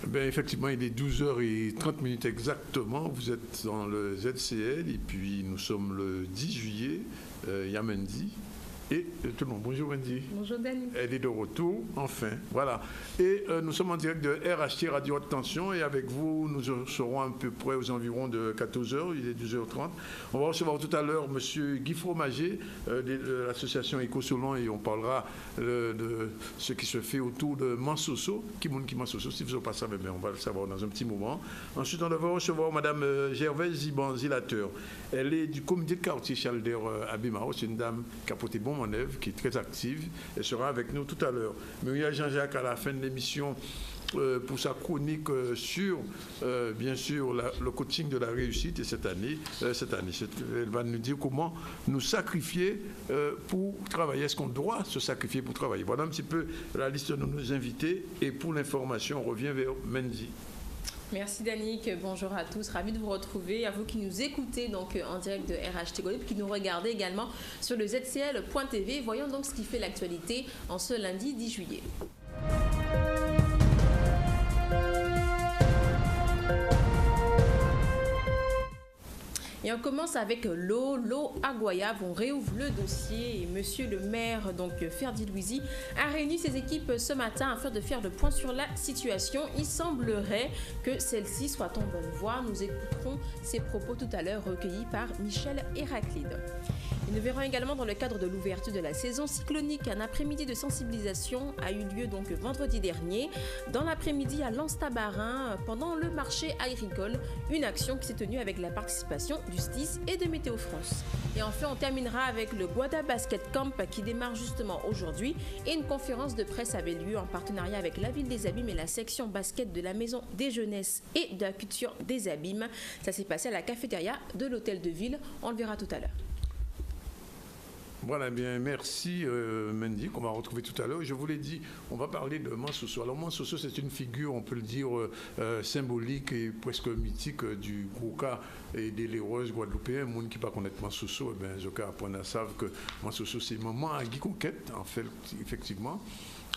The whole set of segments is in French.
Ben, effectivement, il est 12h30 exactement. Vous êtes dans le ZCL et puis nous sommes le 10 juillet, Yamendi. Et tout le monde, bonjour Wendy. Bonjour Dani. Elle est de retour, enfin, voilà. Et nous sommes en direct de RHT Radio Haute Tension et avec vous, nous serons à peu près aux environs de 14h, il est 12h30. On va recevoir tout à l'heure M. Guy Fromager de l'association Éco-Solon et on parlera de ce qui se fait autour de Mansoso. Qui Mansoso, si vous ne savez pas ça, mais on va le savoir dans un petit moment. Ensuite, on va recevoir Mme Gervaise Ziban-Zilateur. Elle est du comité de quartier Chalder Abimao. C'est une dame qui a porté bon en œuvre, qui est très active. Elle sera avec nous tout à l'heure. Muriel Jean-Jacques, à la fin de l'émission, pour sa chronique sur, bien sûr, le coaching de la réussite. Et cette année, elle va nous dire comment nous sacrifier pour travailler. Est-ce qu'on doit se sacrifier pour travailler? Voilà un petit peu la liste de nos invités. Et pour l'information, on revient vers Mendy. Merci Danick, bonjour à tous, ravi de vous retrouver, à vous qui nous écoutez donc en direct de RHT Golib, qui nous regardez également sur le zcl.tv. Voyons donc ce qui fait l'actualité en ce lundi 10 juillet. Et on commence avec l'eau à Goyave. On réouvre le dossier et monsieur le maire, donc Ferdi Louisi, a réuni ses équipes ce matin afin de faire le point sur la situation. Il semblerait que celle-ci soit en bonne voie. Nous écouterons ses propos tout à l'heure recueillis par Michel Héraclide. Et nous verrons également dans le cadre de l'ouverture de la saison cyclonique, un après-midi de sensibilisation a eu lieu donc vendredi dernier. Dans l'après-midi à Lens-Tabarin, pendant le marché agricole, une action qui s'est tenue avec la participation du STIS et de Météo France. Et enfin, on terminera avec le Guada Basket Camp qui démarre justement aujourd'hui et une conférence de presse avait lieu en partenariat avec la Ville des Abîmes et la section basket de la Maison des Jeunesses et de la Culture des Abîmes. Ça s'est passé à la cafétéria de l'Hôtel de Ville. On le verra tout à l'heure. Voilà, bien, merci Mendy, qu'on va retrouver tout à l'heure. Je vous l'ai dit, on va parler de Mansoso. Alors Mansoso, c'est une figure, on peut le dire, symbolique et presque mythique du Gouka et des Léreuses guadeloupéens. Les gens qui ne connaissent pas Mansoso, eh bien, je crois savent que Mansoso, c'est maman à Guy Conquête, en fait, effectivement.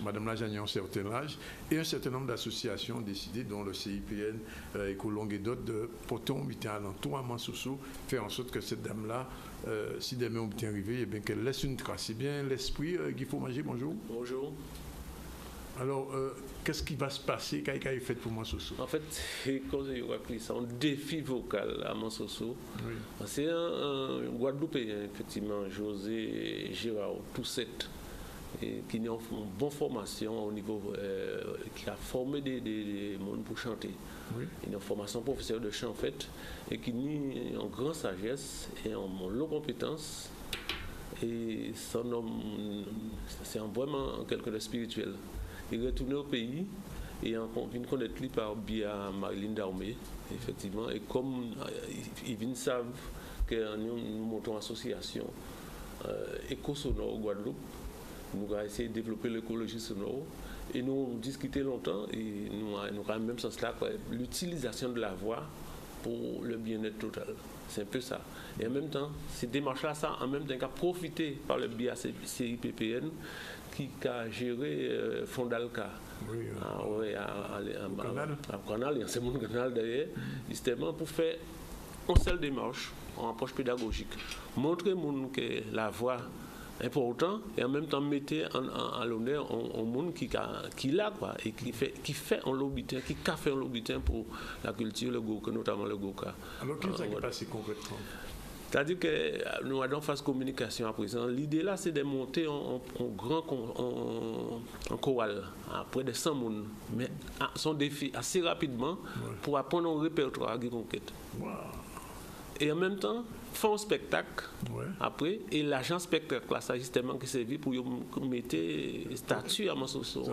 Madame Lajani a un certain âge et un certain nombre d'associations ont décidé, dont le CIPN, Écolongue et d'autres, de porter un butin alentour à Mansoso, faire en sorte que cette dame-là, si demain on est arrivé, eh bien qu'elle laisse une trace. C'est bien l'esprit. Guy Fromager, bonjour. Bonjour. Alors, qu'est-ce qui va se passer? Qu'est-ce qu'il fait pour Mansoso? En fait, c'est un défi vocal à Mansoso. Oui. C'est un Guadeloupéen, effectivement, José Gérard Toussette, et qui a une bonne formation au niveau, qui a formé des mondes pour chanter. Oui. Il a une formation professeur de chant en fait, et qui a une grande sagesse et une longue compétence. Et son homme, c'est vraiment quelqu'un de spirituel. Il est retourné au pays et on vient connaître lui par Bia Marilyn Daumé, effectivement. Et comme ils viennent savent que nous montons association Éco-Sonore au Guadeloupe, nous avons essayé de développer l'écologie sonore et nous avons discuté longtemps et nous avons même sens là l'utilisation de la voix pour le bien-être total. C'est un peu ça. Et en même temps, ces démarches-là, ça en même temps qu'à profiter par le BACIPPN qui a géré Fondalca. Oui, à Canal, c'est mon canal d'ailleurs, justement pour faire une seule démarche, en approche pédagogique. Montrer que la voix important et en même temps mettre à l'honneur un monde qui l'a quoi et qui fait un lobitin, qui a fait un lobitin pour la culture, le Gouka, notamment le Gouka. Alors qu'est-ce qui s'est passé concrètement? C'est-à-dire que nous avons fait communication à présent. L'idée là, c'est de monter en chorale, à près de 100 personnes, mais son défi assez rapidement pour apprendre un répertoire à Guy Conquête. Wow. Et en même temps, faire un spectacle après, et l'agent spectacle là, ça justement qui servi pour mettre statue à Mansoso.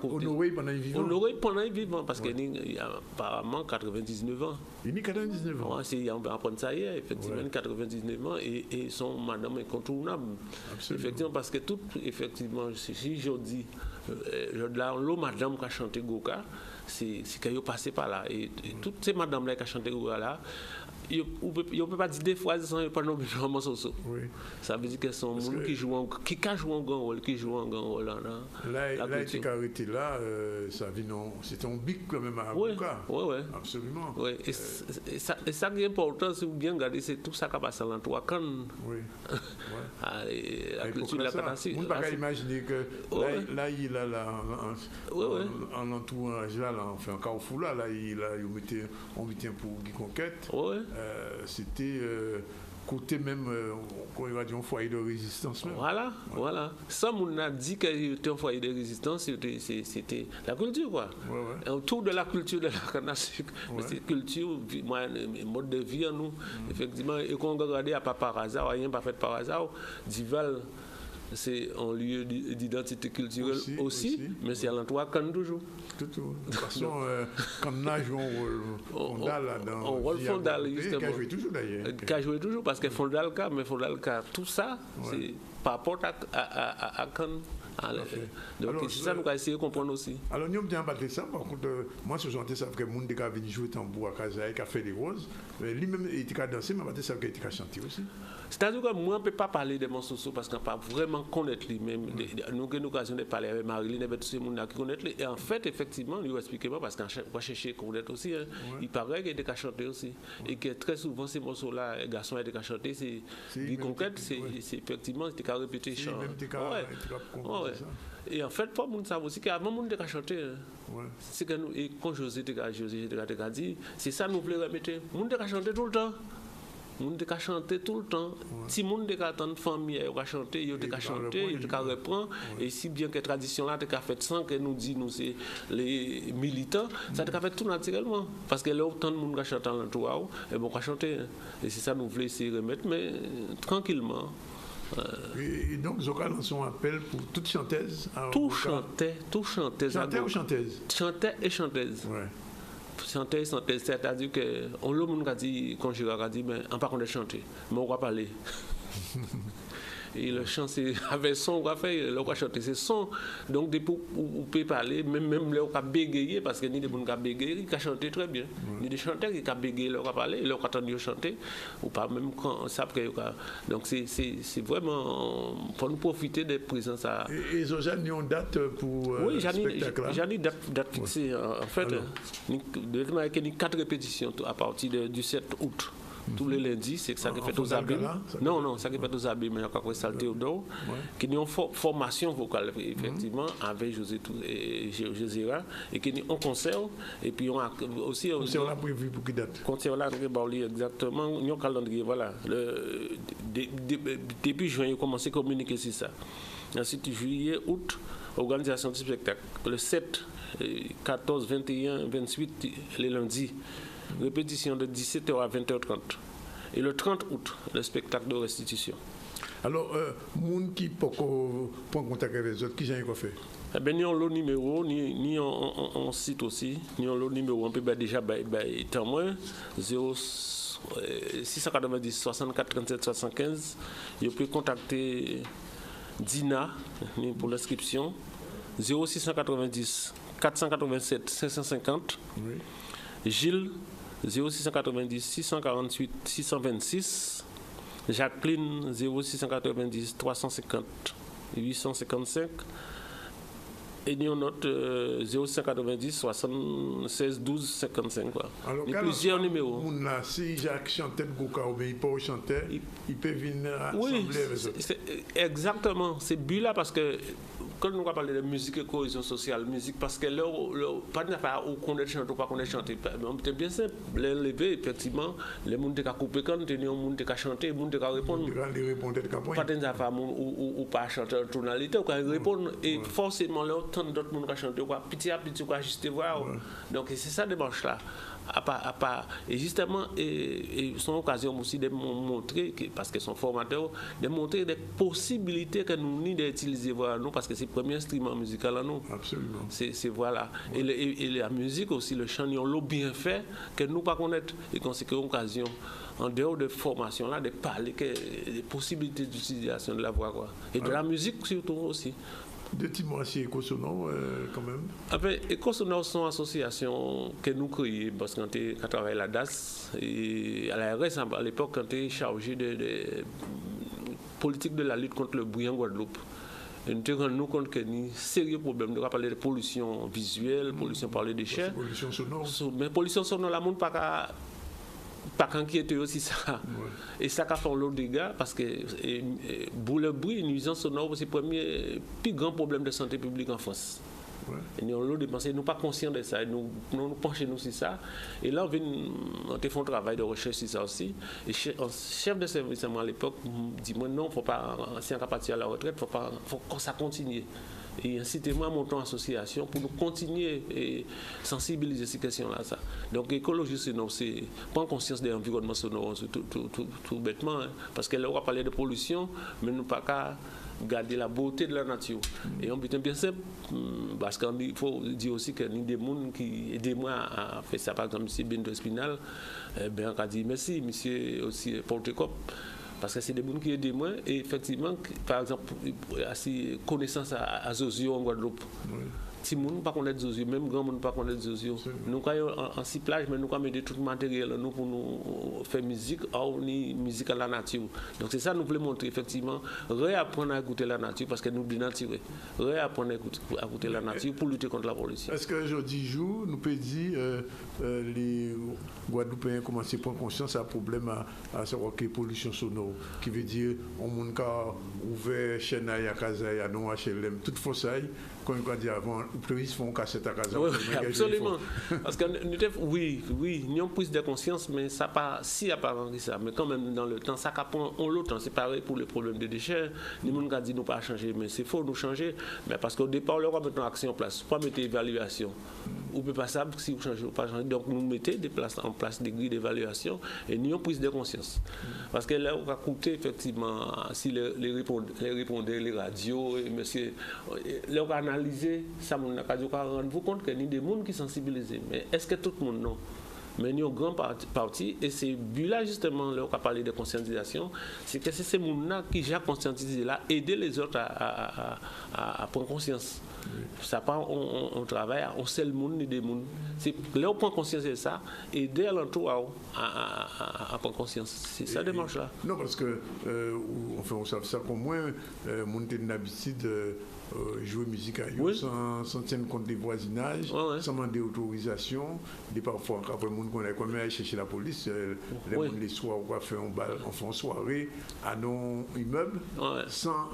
Honoré pendant les vivants. Honoré pendant les vivants, parce qu'il a apparemment 99 ans. Il a 99 ans. On peut apprendre ça hier, effectivement, 99 ans, et son madame incontournable. Absolument. Effectivement, parce que tout, effectivement, si je dis, l'eau madame qui a chanté Gouka, c'est qu'elle est passée par là. Et toutes ces madames-là qui ont chanté Gouka là, on ne peut pas dire des phrases sans pas non plus vraiment soso. Oui. Ça veut dire que sont gens qui jouent un grand rôle, là. Là, il était arrêté là, ça vit non, c'était un bic quand même à Abouka. Oui. Absolument. Oui. Et ça qui est important, si vous bien regardez, c'est tout ça qui a passé dans trois cannes. Oui. La culture de la catastrophe. On ne peut pas imaginer que là, il a en entourage là, enfin en carrefour là, on mettait pour Guy Conquête. C'était côté même, on va dire, un foyer de résistance même. Voilà. Ça, on a dit qu'il était un foyer de résistance, c'était la culture, quoi. Autour de la culture de la canne à sucre, c'est culture, mode de vie en nous, effectivement, et qu'on regarde à pas par hasard, rien pas fait par hasard, Dival, c'est un lieu d'identité culturelle aussi, mais c'est à l'endroit Cannes toujours. De toute façon, Cannes a joué un rôle fondal dans un rôle fondal, justement. Qui a joué toujours d'ailleurs. Qui a joué toujours, parce que Fondalka, tout ça, c'est par rapport à Cannes. Donc c'est ça nous avons essayé de comprendre aussi. Alors nous avons bien battu ça, par contre, moi je sentais ça que le monde qui a venu jouer tambour à Kazaï, qui a fait des roses, lui-même il était dansé, mais battu ça qu'il était chanté aussi. C'est-à-dire que moi, on ne peut pas parler de mon socio parce qu'on ne peut pas vraiment connaître lui-même. Nous avons l'occasion de parler avec Marilyn et tous ces gens qui connaissent lui. Et en fait, effectivement, lui expliquez-moi parce qu'on va chercher à connaître aussi. Il paraît qu'il était chanté aussi. Et que très souvent, ces morceaux-là, les garçons étaient chantés, c'est du conquête, c'est effectivement, c'était qu'à répéter chant. Et en fait, pour nous savons aussi qu'avant, nous avons chanté. C'est que nous, et quand José a dit, c'est ça nous voulons remettre. Nous avons chanté tout le temps. Nous avons chanté tout le temps. Si nous avons attendre famille, ils ont chanté, ils ont chanté, ils ont reprendre. Et si bien que la tradition là, a fait sans que nous disons, nous c'est les militants, ça a fait tout naturellement. Parce que là, autant de monde qui chante en l'entourage, et bon, chanter. Et c'est ça nous voulons essayer de remettre, mais tranquillement. Et donc, Zoka lance son appel pour toute chanteuse. Tout chantait. Chanteur ou chanteuse? Chantait et chanteuse. Chanter, c'est-à-dire que on le monde a dit, quand je a dit, mais on pas qu'on chanter, mais on va parler. Et le chant, c'est avec son, on va faire, on va chanter, c'est son. Donc, depuis on peut parler, même là, on va bégayer, parce que ni des gens qui bégayer, qui chantent très bien. Ni des chanteurs qui bégayer, on va parler, on va attendre chanter, ou pas même quand on sait que. Donc, c'est vraiment pour nous profiter des présences. Et Zoja, nous avons une date pour oui, ce spectacle-là? J'en ai une date fixée. En fait, il y a 4 répétitions à partir du 7 août. Tous les lundis, c'est ça qui fait aux abîmes. Non, ça qui fait aux abîmes, mais il y a quoi salté au dos. Qui ont une formation vocale, effectivement, avec José et qui ont un concert. Et puis, on a aussi. Concert là prévu pour qui date? Concert là, exactement. Nous avons un calendrier, voilà. Début juin, ils ont commencé à communiquer sur ça. Ensuite, juillet, août, organisation du spectacle. Le 7, 14, 21, 28, les lundis. Répétition de 17h à 20h30. Et le 30 août, le spectacle de restitution. Alors, gens qui prend contact avec les autres, qui j'ai fait? Eh bien, ni on le numéro, ni on site aussi, ni on le numéro, on peut déjà temps moins 690 64 37 75. Vous pouvez contacter Dina pour l'inscription 0690 487 550. Oui. Gilles 0690 648 626, Jacqueline 0690 350 855 et nous note 0690 76 12 55 quoi. Alors, il y a plusieurs numéros. Si Jacques chantait le Gouka ou bien il peut chanter, il peut venir assembler avec eux. Exactement, c'est but là parce que quand nous parlons de musique et cohésion sociale, musique parce que là, pas de pas où qu'on est chanté ou pas qu'on est chanté, c'est bien simple. L'élever effectivement, les gens qui ont coupé quand les gens qui ont chanté, les gens qui ont répondu. Pas de pas ou pas chanter en tonalité, ou qui répondre et forcément là tant d'autres gens qui chantent quoi, petit à petit quoi juste voir. Donc c'est ça démarche là. Et justement, et son occasion aussi de montrer, parce que son formateur, de montrer des possibilités que nous avons d'utiliser voilà, nous, parce que c'est le premier instrument musical à nous. Absolument. C'est voilà. Ouais. Et la musique aussi, le chant, ils ont bien fait que nous ne pas connaître. Et qu'on s'est une occasion, en dehors de formation, là, de parler des possibilités d'utilisation de la voix. Quoi. Et de la musique surtout aussi. de Timoachi et Éco-Sonore, quand même. Après, Éco-Sonore sont associations que nous créons parce qu'on travaille à la DAS et à la RS à l'époque quand on était chargé de politique de la lutte contre le bruit en Guadeloupe. Et nous nous rendons compte qu'il y a un sérieux problème. On va parler de pollution visuelle, pollution par les déchets. Pollution sonore. Mais pollution sonore, la monde pas qu'inquiéter aussi ça. Ouais. Et ça a fait l'autre dégâts parce que pour le bruit, nuisance sonore, c'est le premier plus grand problème de santé publique en France. Ouais. Et nous avons dépensé, nous ne sommes pas conscients de ça, nous penchons sur ça. Et là, on a fait un travail de recherche sur ça aussi. Et chef de service à l'époque dit moi non, il ne faut pas, si on est parti à la retraite, il faut que ça continue. Et incitez-moi à monter en association pour nous continuer et sensibiliser ces questions-là. Donc l'écologie sonore, c'est prendre conscience de l'environnement sonore, tout bêtement, hein, parce qu'elle aura parlé de pollution, mais nous pas qu'à garder la beauté de la nature. Et on peut bien simple, parce qu'il faut dire aussi qu'il y a des gens qui aident moi à faire ça. Par exemple, M. Bendo Espinal, on a dit merci, M. aussi Portecop. Parce que c'est des gens qui aident moi et effectivement, par exemple, connaissance à Zozio en Guadeloupe. Oui. Si nous ne pas connaître Zozio, même grand monde ne pas connaître Zozio. Nous avons en ciblage, mais nous avons mis tout le matériel nous pour nous faire musique ou musique à la nature. Donc c'est ça que nous voulons montrer effectivement, réapprendre à écouter la nature parce que nous dénaturons. Réapprendre à écouter la nature pour lutter contre la pollution. Est-ce qu'aujourd'hui, nous pouvons dire les Guadeloupéens commencent à prendre conscience à problème à savoir que pollution sonore, qui veut dire on a ouvert Chenaï à Kazaï, à non HLM, toute Fossaille, comme on a dit avant, les touristes font cassette à Kazaï. Oui, absolument. Parce que oui, nous avons pris de conscience, mais ça pas si apparent que ça. Mais quand même, dans le temps, ça prend l'autre temps. C'est pareil pour le problème des déchets. Les gens ont dit nous pas changer, mais c'est faux, nous changer. Mais parce qu'au départ, on va mettre une action en place, pas mettre évaluation. Ou peut pas ça si vous changez ou pas changer. Donc nous mettons en place des grilles d'évaluation et nous avons pris de conscience. Parce que là, on va coûter effectivement si les répondeurs, les radios, et monsieur, là on va analyser ça, on va rendre vous compte qu'il y a des gens qui sont sensibilisés. Mais est-ce que tout le monde non? Mais nous avons une grande partie, et c'est but-là justement, là, on va parler de conscientisation, c'est que c'est ces gens-là qui j'ai conscientisé là, aider les autres à prendre conscience. Oui. Ça part, on travaille, on sait le monde ni des mondes. C'est là on prend conscience de ça, aider l'entourage à prendre conscience. C'est ça démarche là. Non, parce que, enfin, on sait ça qu'au moins, mon d'habitude. Jouer musique à eux, sans tenir compte des voisinages, sans demander autorisation. Et parfois, après le monde qu'on a comme aller chercher la police, les soirs, on va faire un bal, enfin une soirée à nos immeubles, sans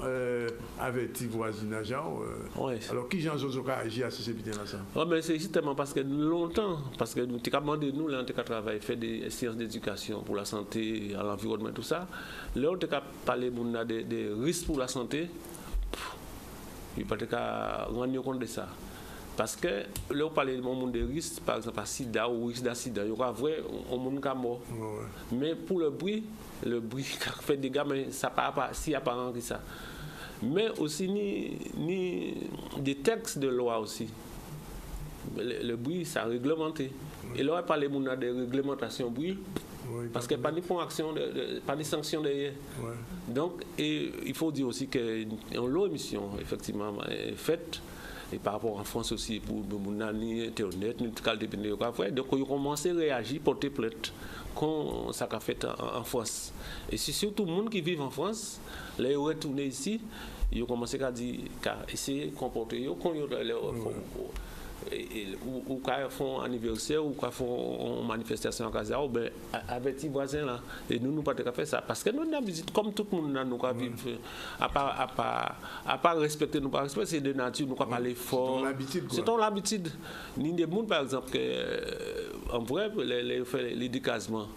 avertir voisinage. Alors, qui j'en ai agi à ce là ça? Mais c'est justement parce que longtemps, parce que nous avons demandé, nous, là, on a travaillé, fait des séances d'éducation pour la santé, à l'environnement, tout ça. Là, on a parlé des risques pour la santé. Il ne faut pas rendre compte de ça. Parce que là, on parle du monde des risques, par exemple, à sida ou risque d'accident. Il y aura vrai, on monde qui est mort. Mais pour le bruit qui fait des dégâts, mais ça n'a pas si apparent que ça. Mais aussi, ni des textes de loi aussi. Le bruit, ça a réglementé. Et là, on parle de réglementation bruit. Oui, parce qu'il n'y a pas de action, pas de sanction derrière. Ouais. Donc, il faut dire aussi qu'une émission, effectivement, est faite, et par rapport en France aussi, pour Mounani, Internet, donc, ils ont commencé à réagir, porter plainte, comme ça a fait en France. Et c'est surtout les gens qui vivent en France, là, ils retournent ici, ils ont commencé à dire, essayer de comporter, ou quand ils font anniversaire ou quand ils font manifestation en Casa, ben avec les voisins là, et nous pas faire ça parce que nous avons visite comme tout le monde nous vivre à pas respecter nous pas respecter c'est de nature nous pas parler fort c'est ton l'habitude ni des monde par exemple que en vrai les décassements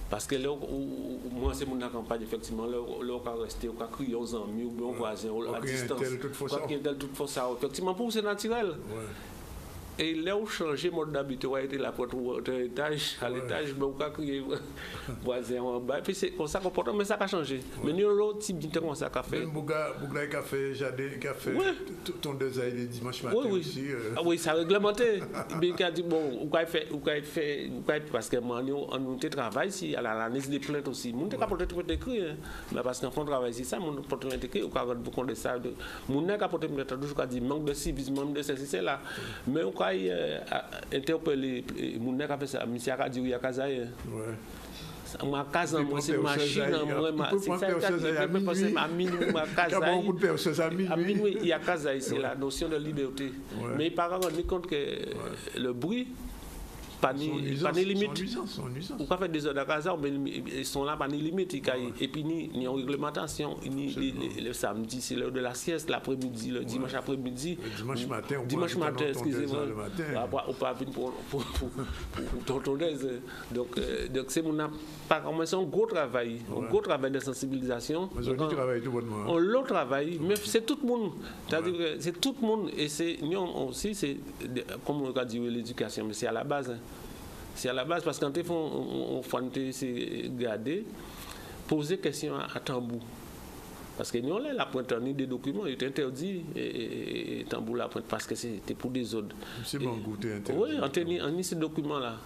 parce que là, moi, c'est mon campagne, effectivement, là, on va rester, on va crier aux amis, aux voisins, à distance. Effectivement, pour c'est naturel. Et là où changer mode d'habitude, on a été là pour trouver étage, à l'étage, mais on a crié voisin en bas. Puis c'est comme ça qu'on porte, mais ça a changé. Mais nous, l'autre type d'intervention, comme ça qu'a fait. Même Bouga qui a fait Jardin, qui a fait ton désert les dimanches matin aussi. Ah oui, ça a réglementé. Il a dit, bon, ou quoi fait, parce que moi, on travaille ici, à l'année des plaintes aussi. Nous, on n'a pas porté écrit, mais parce qu'on travaille ici, ça, on porte écrit, on a rendre compte de ça. On n'a pas porté écrit, toujours dit manque de civisme, manque de ceci, c'est là. Mais on a interpellé, on a fait ça, monsieur a dit, il y a Kazaï. Ma casa, moi, c'est machine, moi, c'est ça qui à minuit, il y a casa, c'est la notion de liberté. Mais il ne pas rendre compte que le bruit, pas ni limite. Ou pas faire des heures de casa, mais ils sont là, pas ni limite. Et puis, ni en réglementation, le samedi, c'est l'heure de la sieste, l'après-midi, le dimanche après-midi. Dimanche matin, excusez-moi. On pas venir pour tontonnaise. Donc, c'est mon c'est un gros travail de sensibilisation. On le travaille, mais c'est tout le monde. C'est tout le monde. Et nous aussi, c'est comme on a dit l'éducation, mais c'est à la base. C'est à la base parce que quand on fait garder, poser question à tambour. Parce que nous, la pointe ni des documents, il est interdit et tambour la pointe parce que c'était pour des ordres. C'est bon goûter interdit. Oui, on a ces documents-là.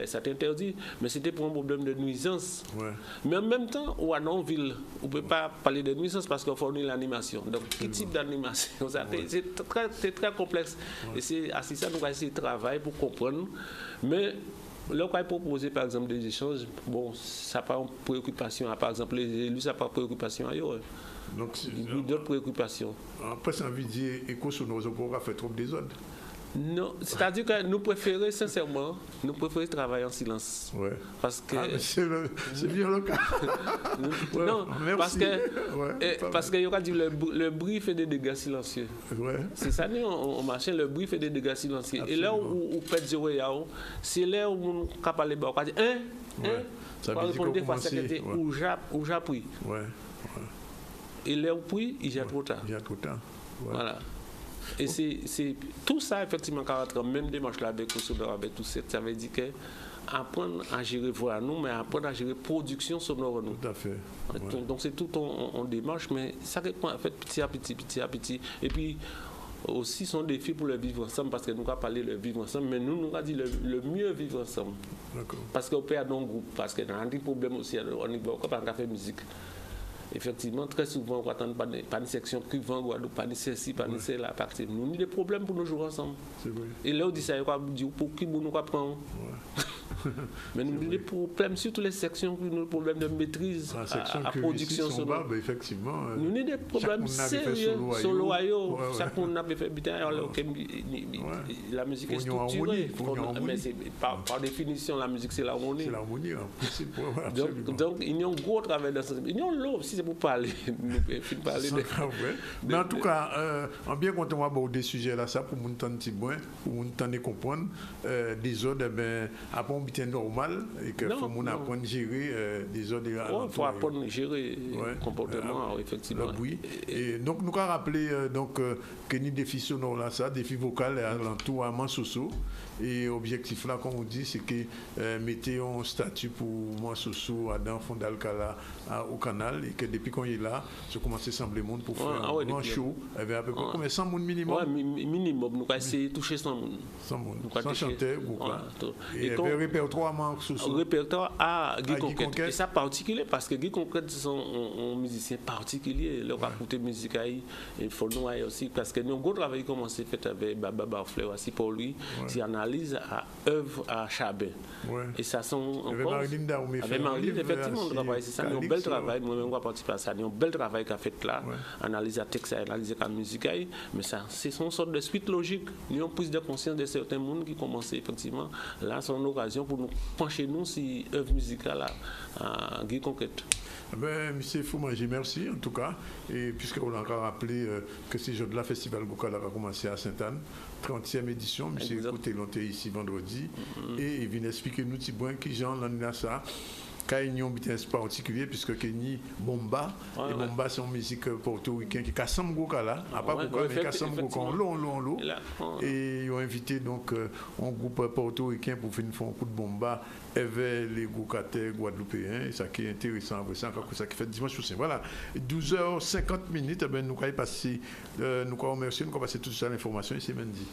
Ça t'interdit, mais c'était pour un problème de nuisance. Ouais. Mais en même temps, ou à non-ville, on ne peut pas parler de nuisance parce qu'on fournit l'animation. Donc, quel type d'animation? C'est très complexe. Ouais. Et c'est à ça qu'on va essayer de travailler pour comprendre. Mais là, on va proposer, par exemple, des échanges. Bon, ça n'a pas une préoccupation. Par exemple, les élus, ça n'a pas de préoccupation ailleurs. Donc, il y a d'autres préoccupations. Après, ça veut dire écho sur nos opéras fait trop de désordre. Non, c'est-à-dire que nous préférons, sincèrement, travailler en silence. Ouais. Parce que... c'est bien le cas. Non, parce qu'il y aura dit le bruit fait des dégâts silencieux. Ouais. C'est ça, on marche, le bruit fait des dégâts silencieux. Absolument. Et là où on pète zéro, c'est là où on peut parler, on va dire, ça veut dire qu'on commence. Où j'appuie. Et là où puis, il y a trop tard. Il y a trop tard. Voilà. Et c'est tout ça, effectivement, quand même démarche là avec tout ça, ça veut dire que apprendre à gérer voix nous, mais apprendre à gérer production sonore nous. Tout à fait. Ouais. Donc c'est tout en démarche, mais ça répond en fait petit à petit. Et puis aussi son défi pour le vivre ensemble, parce que nous avons parlé de vivre ensemble, mais nous avons dit le mieux vivre ensemble. D'accord. Parce qu'on peut avoir un groupe, parce que dans un problème aussi, on ne peut pas faire musique. Effectivement, très souvent, on attend pas de section cuivant, pas de ceci, pas de cela. Nous avons des problèmes pour nous jouer ensemble. Et là, on dit ça, on dit pour qui nous apprendre. Mais nous avons des problèmes sur toutes les sections, nous avons des problèmes de maîtrise à production sonore. Effectivement. Nous avons des problèmes sérieux sur l'oyo. Chaque monde a fait bien, la musique est structurée. Mais par définition, la musique, c'est l'harmonie. C'est l'harmonie, donc, il y a un gros travail de sensibilité. Il y a l'eau, si c'est pour parler. Mais en tout cas, en bien compte, on va des sujets là, ça pour nous entendre petit point, pour nous entendre comprendre des ordres, après on est normal et que faut nous apprendre à gérer des ordres. Il faut apprendre à gérer le comportement, effectivement. Oui. Et donc nous avons rappelé que ni défi sonore là, ça, défi vocal à l'entour à Mansoso. Et l'objectif là, comme on dit, c'est que mettez un statut pour Mansoso à dans Fondalcala au canal et que depuis qu'on est là, je commence à sembler monde pour faire un grand show avec à peu près combien 100 monde minimum. Oui, minimum. Nous allons essayer de toucher 100 monde. 100 monde. Sans chanter, et le répertoire Mansoso. Répertoire à Guy Conquête. Et ça particulier parce que Guy Conquête sont un musicien particulier. Leur écouter musique il faut nous aussi parce que nous avons travaillé commencé fait avec Baba Barfleur aussi pour lui, qui analyse à œuvre à Chabin. Et ça sont avec Marilyn, effectivement, on travaille c'est ça, un bel travail, moi-même on va participer à ça, un bel travail qu'a fait là, analyser la texte, analyser la musique, mais ça c'est une sorte de suite logique. Nous avons prise de conscience de certains mondes qui commencent effectivement, là c'est une occasion pour nous pencher nous sur œuvre musicale à Guy Conquête. Monsieur Foumanger, merci en tout cas. Et puisqu'on a encore rappelé que ces jours de la Festival Goukala va commencer à Sainte-Anne, 30e édition, monsieur écoutez l'onté ici vendredi, et il vient expliquer nous petit point qui j'en a ça. Kaignon est particulier puisque Kenny Bomba, et Bomba c'est une musique portoricaine qui casse un gros là, à pas beaucoup mais casse un gros long, et ils ont invité donc un groupe portoricain pour faire un coup de Bomba avec les Goukater guadeloupéens, et ça qui est intéressant, ça qui fait dimanche prochain. Voilà, 12h50, ben, nous allons passer, nous remercier, nous allons passer tout ça l'information et c'est lundi.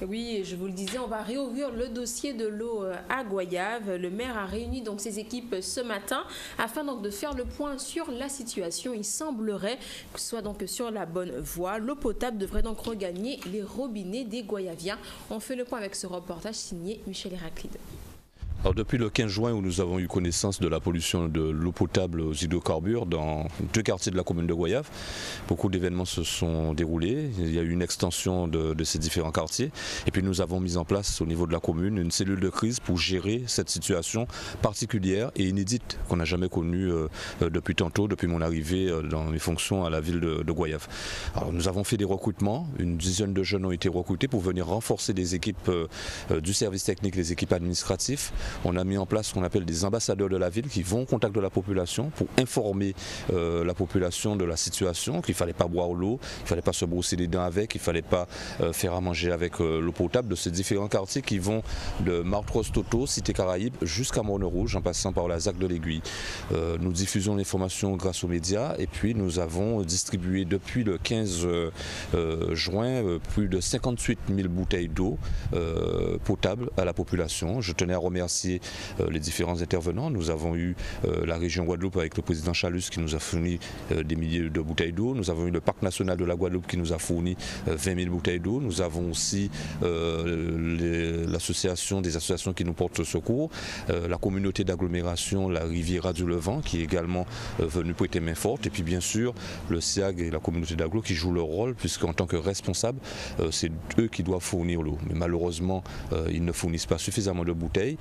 Oui, je vous le disais, on va réouvrir le dossier de l'eau à Goyave. Le maire a réuni donc ses équipes ce matin afin donc de faire le point sur la situation. Il semblerait que ce soit donc sur la bonne voie. L'eau potable devrait donc regagner les robinets des Goyaviens. On fait le point avec ce reportage signé Michel Héraclide. Alors depuis le 15 juin où nous avons eu connaissance de la pollution de l'eau potable aux hydrocarbures dans 2 quartiers de la commune de Goyave, beaucoup d'événements se sont déroulés. Il y a eu une extension de ces différents quartiers et puis nous avons mis en place au niveau de la commune une cellule de crise pour gérer cette situation particulière et inédite qu'on n'a jamais connue depuis mon arrivée dans mes fonctions à la ville de Goyave. Alors, nous avons fait des recrutements, une dizaine de jeunes ont été recrutés pour venir renforcer les équipes du service technique, les équipes administratives. On a mis en place ce qu'on appelle des ambassadeurs de la ville qui vont au contact de la population pour informer la population de la situation, qu'il ne fallait pas boire l'eau, qu'il ne fallait pas se brosser les dents avec, qu'il ne fallait pas faire à manger avec l'eau potable de ces différents quartiers qui vont de Marthe-Rose-Toto, Cité Caraïbe jusqu'à Morne-Rouge en passant par la ZAC de l'Aiguille. Nous diffusons l'information grâce aux médias et puis nous avons distribué depuis le 15 juin plus de 58 000 bouteilles d'eau potable à la population. Je tenais à remercier les différents intervenants. Nous avons eu la région Guadeloupe avec le président Chalus qui nous a fourni des milliers de bouteilles d'eau. Nous avons eu le parc national de la Guadeloupe qui nous a fourni 20 000 bouteilles d'eau. Nous avons aussi l'association des associations qui nous portent secours, la communauté d'agglomération La Riviera du Levant qui est également venue prêter main forte et puis bien sûr le SIAG et la communauté d'agglo qui jouent leur rôle puisqu'en tant que responsables c'est eux qui doivent fournir l'eau. Mais malheureusement ils ne fournissent pas suffisamment de bouteilles.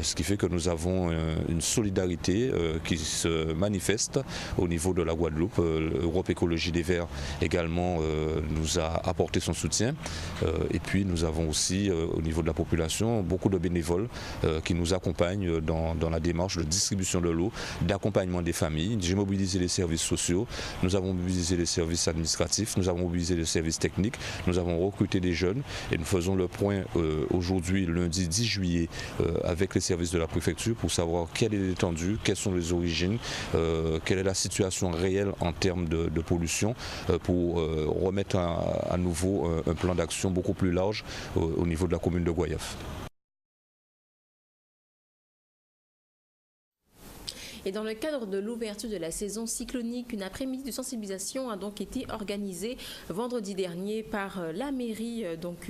Ce qui fait que nous avons une solidarité qui se manifeste au niveau de la Guadeloupe. Europe Écologie des Verts également nous a apporté son soutien. Et puis nous avons aussi au niveau de la population beaucoup de bénévoles qui nous accompagnent dans la démarche de distribution de l'eau, d'accompagnement des familles. J'ai mobilisé les services sociaux, nous avons mobilisé les services administratifs, nous avons mobilisé les services techniques, nous avons recruté des jeunes et nous faisons le point aujourd'hui, lundi 10 juillet, avec les services de la préfecture pour savoir quelle est l'étendue, quelles sont les origines, quelle est la situation réelle en termes de pollution pour remettre à nouveau un plan d'action beaucoup plus large au niveau de la commune de Goyave. Et dans le cadre de l'ouverture de la saison cyclonique, une après-midi de sensibilisation a donc été organisée vendredi dernier par la mairie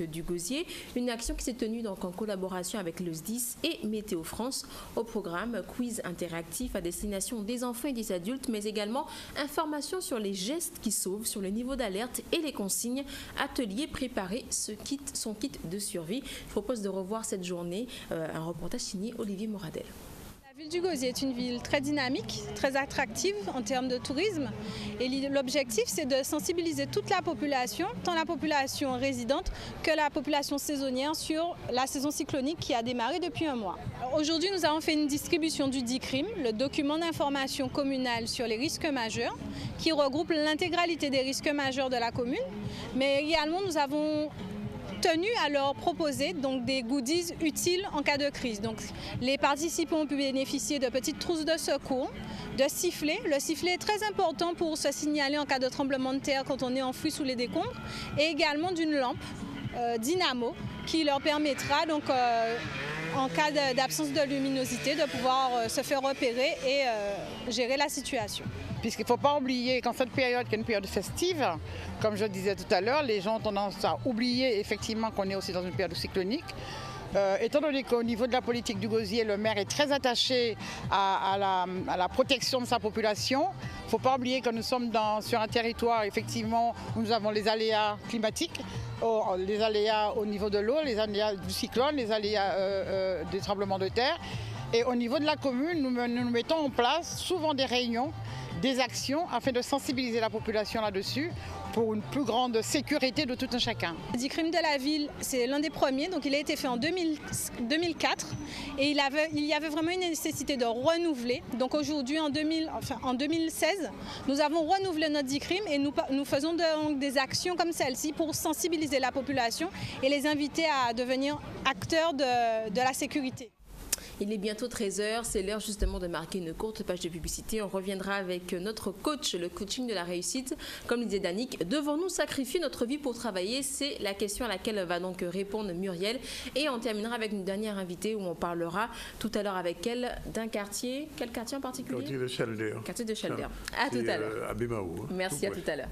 du Gosier. Une action qui s'est tenue donc en collaboration avec le SDIS et Météo France. Au programme, quiz interactif à destination des enfants et des adultes, mais également information sur les gestes qui sauvent, sur le niveau d'alerte et les consignes. Atelier préparé, son kit de survie. Je propose de revoir cette journée, un reportage signé Olivier Moradel. La ville du Gosier est une ville très dynamique, très attractive en termes de tourisme. Et l'objectif, c'est de sensibiliser toute la population, tant la population résidente que la population saisonnière sur la saison cyclonique qui a démarré depuis un mois. Aujourd'hui, nous avons fait une distribution du DICRIM, le document d'information communal sur les risques majeurs, qui regroupe l'intégralité des risques majeurs de la commune. Mais également, nous avons tenu à leur proposer donc des goodies utiles en cas de crise. Donc, les participants ont pu bénéficier de petites trousses de secours, de sifflets. Le sifflet est très important pour se signaler en cas de tremblement de terre quand on est enfoui sous les décombres, et également d'une lampe dynamo qui leur permettra donc en cas d'absence de luminosité de pouvoir se faire repérer et gérer la situation. Puisqu'il ne faut pas oublier qu'en cette période, qui est une période festive, comme je disais tout à l'heure, les gens ont tendance à oublier effectivement qu'on est aussi dans une période cyclonique. Étant donné qu'au niveau de la politique du Gosier, le maire est très attaché à la protection de sa population, il ne faut pas oublier que nous sommes sur un territoire effectivement où nous avons les aléas climatiques, les aléas au niveau de l'eau, les aléas du cyclone, les aléas des tremblements de terre. Et au niveau de la commune, nous mettons en place souvent des réunions, des actions afin de sensibiliser la population là-dessus pour une plus grande sécurité de tout un chacun. Le DICRIM de la ville, c'est l'un des premiers, donc il a été fait en 2004 et il y avait vraiment une nécessité de renouveler. Donc aujourd'hui, en 2016, nous avons renouvelé notre DICRIM et nous faisons donc des actions comme celle-ci pour sensibiliser la population et les inviter à devenir acteurs de la sécurité. Il est bientôt 13h, c'est l'heure justement de marquer une courte page de publicité. On reviendra avec notre coach, le coaching de la réussite. Comme le disait Danick, devons-nous sacrifier notre vie pour travailler? C'est la question à laquelle va donc répondre Muriel. Et on terminera avec une dernière invitée où on parlera tout à l'heure avec elle d'un quartier. Quel quartier en particulier? Quartier de Chalder. Quartier de Chalder. À tout à l'heure. À Bémaou. Merci, à tout à l'heure.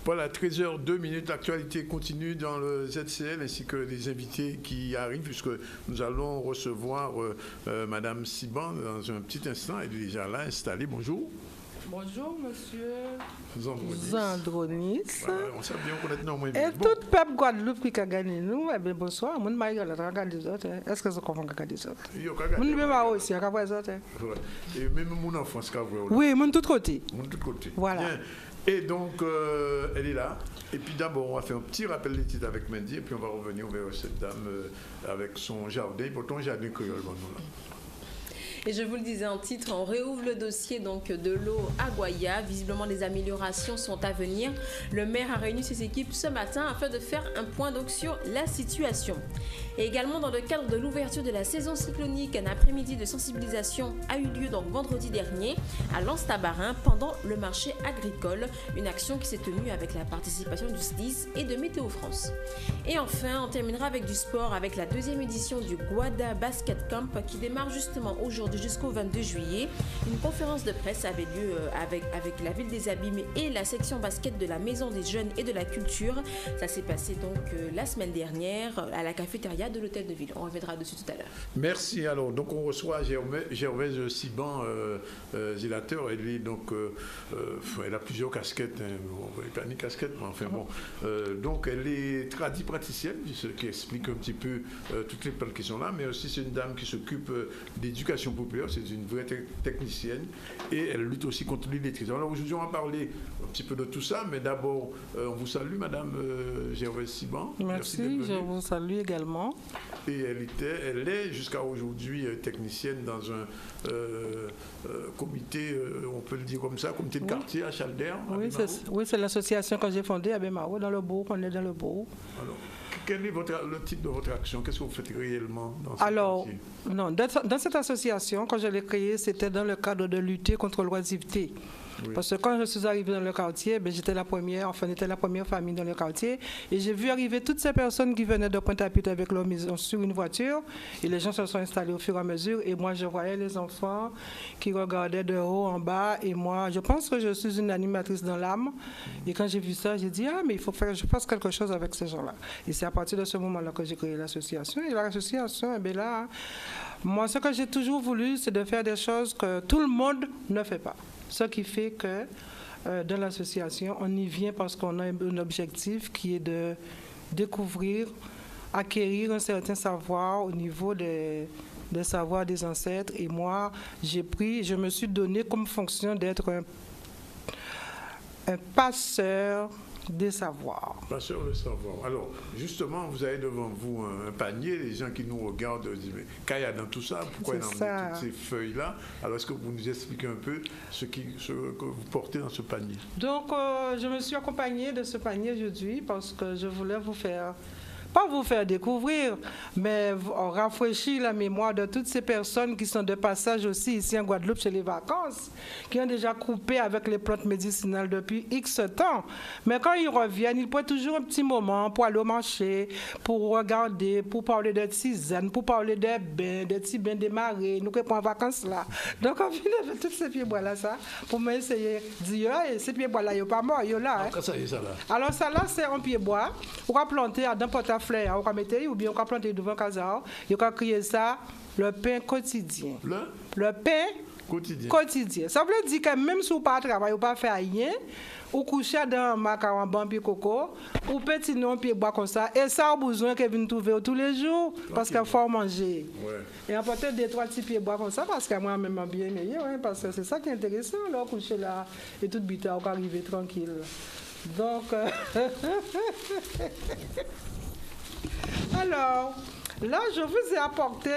Voilà, 13h02, l'actualité continue dans le ZCL ainsi que les invités qui arrivent puisque nous allons recevoir Madame Siban dans un petit instant. Elle est déjà là, installée. Bonjour. Bonjour, monsieur Zandronis. Voilà, on sait bien connaître nos moyens. Et tout le peuple Guadeloupe qui a gagné nous, eh bien bonsoir. Mon mari a regardé les autres. Est-ce que vous comprenez les autres? Mon numéro aussi, a regardé les autres. Et même mon enfant, c'est vrai. Oui, mon tout côté. Mon tout côté. Voilà. Bien. Et donc, elle est là. Et puis d'abord, on va faire un petit rappel des titres avec Mendy. Et puis on va revenir vers cette dame avec son jardin. Pourtant, jardin créole, bon, nous, là. Et je vous le disais en titre, on réouvre le dossier donc de l'eau à Guaya. Visiblement, les améliorations sont à venir. Le maire a réuni ses équipes ce matin afin de faire un point donc sur la situation. Et également dans le cadre de l'ouverture de la saison cyclonique, un après-midi de sensibilisation a eu lieu donc vendredi dernier à Lens-Tabarin pendant le marché agricole. Une action qui s'est tenue avec la participation du SDIS et de Météo France. Et enfin, on terminera avec du sport avec la deuxième édition du Guada Basket Camp qui démarre justement aujourd'hui jusqu'au 22 juillet. Une conférence de presse avait lieu avec la ville des Abîmes et la section basket de la Maison des Jeunes et de la Culture. Ça s'est passé donc la semaine dernière à la cafétéria de l'hôtel de ville. On reviendra dessus tout à l'heure. Merci. Alors, donc on reçoit Gervaise Siban, zélateur. Elle est donc, elle a plusieurs casquettes. Hein. Bon, pas ni casquette, mais enfin bon. Donc, elle est praticienne, ce qui explique un petit peu toutes les plans qui sont là, mais aussi c'est une dame qui s'occupe d'éducation populaire. C'est une vraie technicienne et elle lutte aussi contre l'illettrisme. Alors aujourd'hui, on va parler un petit peu de tout ça, mais d'abord, on vous salue, Madame Gervaise Siban. Merci, je vous salue également. Et elle est jusqu'à aujourd'hui technicienne dans un comité, on peut le dire comme ça, comité de quartier à Chalder. Oui, c'est l'association que j'ai fondée à Bémaou, dans le bourg, on est dans le bourg. Alors, quel est le titre de votre action? Qu'est-ce que vous faites réellement dans ce quartier? Non, dans cette association, quand je l'ai créée, c'était dans le cadre de lutter contre l'oisiveté. Oui. Parce que quand je suis arrivée dans le quartier, j'étais la première famille dans le quartier. Et j'ai vu arriver toutes ces personnes qui venaient de Pointe-à-Pitre avec leur maison sur une voiture. Et les gens se sont installés au fur et à mesure. Et moi, je voyais les enfants qui regardaient de haut en bas. Et moi, je pense que je suis une animatrice dans l'âme. Et quand j'ai vu ça, j'ai dit, mais il faut que je fasse quelque chose avec ces gens-là. Et c'est à partir de ce moment-là que j'ai créé l'association. Et l'association, là, moi, ce que j'ai toujours voulu, c'est de faire des choses que tout le monde ne fait pas. Ce qui fait que dans l'association, on y vient parce qu'on a un objectif qui est de découvrir, acquérir un certain savoir au niveau des savoirs des ancêtres. Et moi, je me suis donné comme fonction d'être un passeur des savoirs. Passeur des savoirs. Alors, justement, vous avez devant vous un panier. Les gens qui nous regardent disent, mais qu'il y a dans tout ça, pourquoi il y a dans toutes ces feuilles-là? Alors, est-ce que vous nous expliquez un peu ce que vous portez dans ce panier? Donc, je me suis accompagnée de ce panier aujourd'hui parce que je voulais pas vous faire découvrir, mais rafraîchir la mémoire de toutes ces personnes qui sont de passage aussi ici en Guadeloupe chez les vacances, qui ont déjà coupé avec les plantes médicinales depuis X temps. Mais quand ils reviennent, ils prennent toujours un petit moment pour aller au marché, pour regarder, pour parler de tisane, pour parler des petits bains des marées, nous qui sommes en vacances là. Donc on vient avec tous ces pieds-bois-là, ça, pour m'essayer de dire, ces pieds-bois-là, ils ne sont pas morts, ils sont là. Alors ça là, c'est un pied-bois, on va planter dans porte fleurs, on va mettre ou bien on va planter devant casa, on va crier ça le pain quotidien. Le pain Quotidien. Ça veut dire que même si vous pas travailler, vous pas faire rien, ou coucher dans un macaron bambi coco, ou petit non pied bois comme ça, et ça a besoin que vous trouver tous les jours parce qu'il faut manger. Et apporter 2-3 petits pieds bois comme ça parce que moi même bien aimé, parce que c'est ça qui est intéressant là, coucher là et tout bita ou arriver tranquille. Donc alors là je vous ai apporté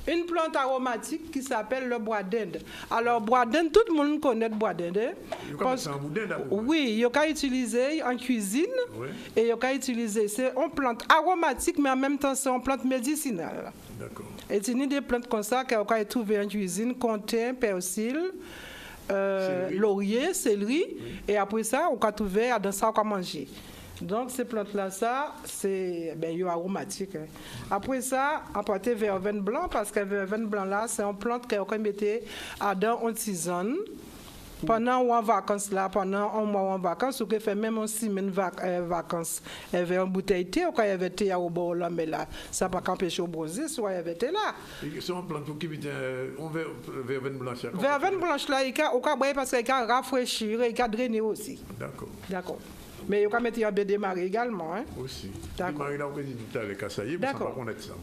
une plante aromatique qui s'appelle le bois d'Inde. Alors, bois d'Inde, tout le monde connaît le bois d'Inde. Oui, il y a utilisé en cuisine et il y a utilisé. C'est une plante aromatique, mais en même temps, c'est une plante médicinale. D'accord. Et c'est une des plantes comme ça qu'on a trouvé en cuisine, contient persil, laurier, céleri, et après ça, on a trouvé dans ça, on a mangé. Donc, ces plantes-là, ça, c'est aromatique. Après ça, apporter verveine blanc, parce que verveine blanc, là, c'est une plante qu'on mettait dans une tisane. Pendant ou en vacances, là, pendant un mois en vacances, ou qu'on fait même 6 semaines vacances, il y avait une bouteille de thé, ou quand il y avait thé au bord là, mais là, ça n'a pas empêché au bronzer, soit il y avait thé là. C'est une plante qui vient verveine blanche. Verveine blanche, là, il y a parce qu'il y a rafraîchir, il y a drainer aussi. D'accord. D'accord. Mais il faut mettre un bain marée également. Hein? Aussi. D'accord. Il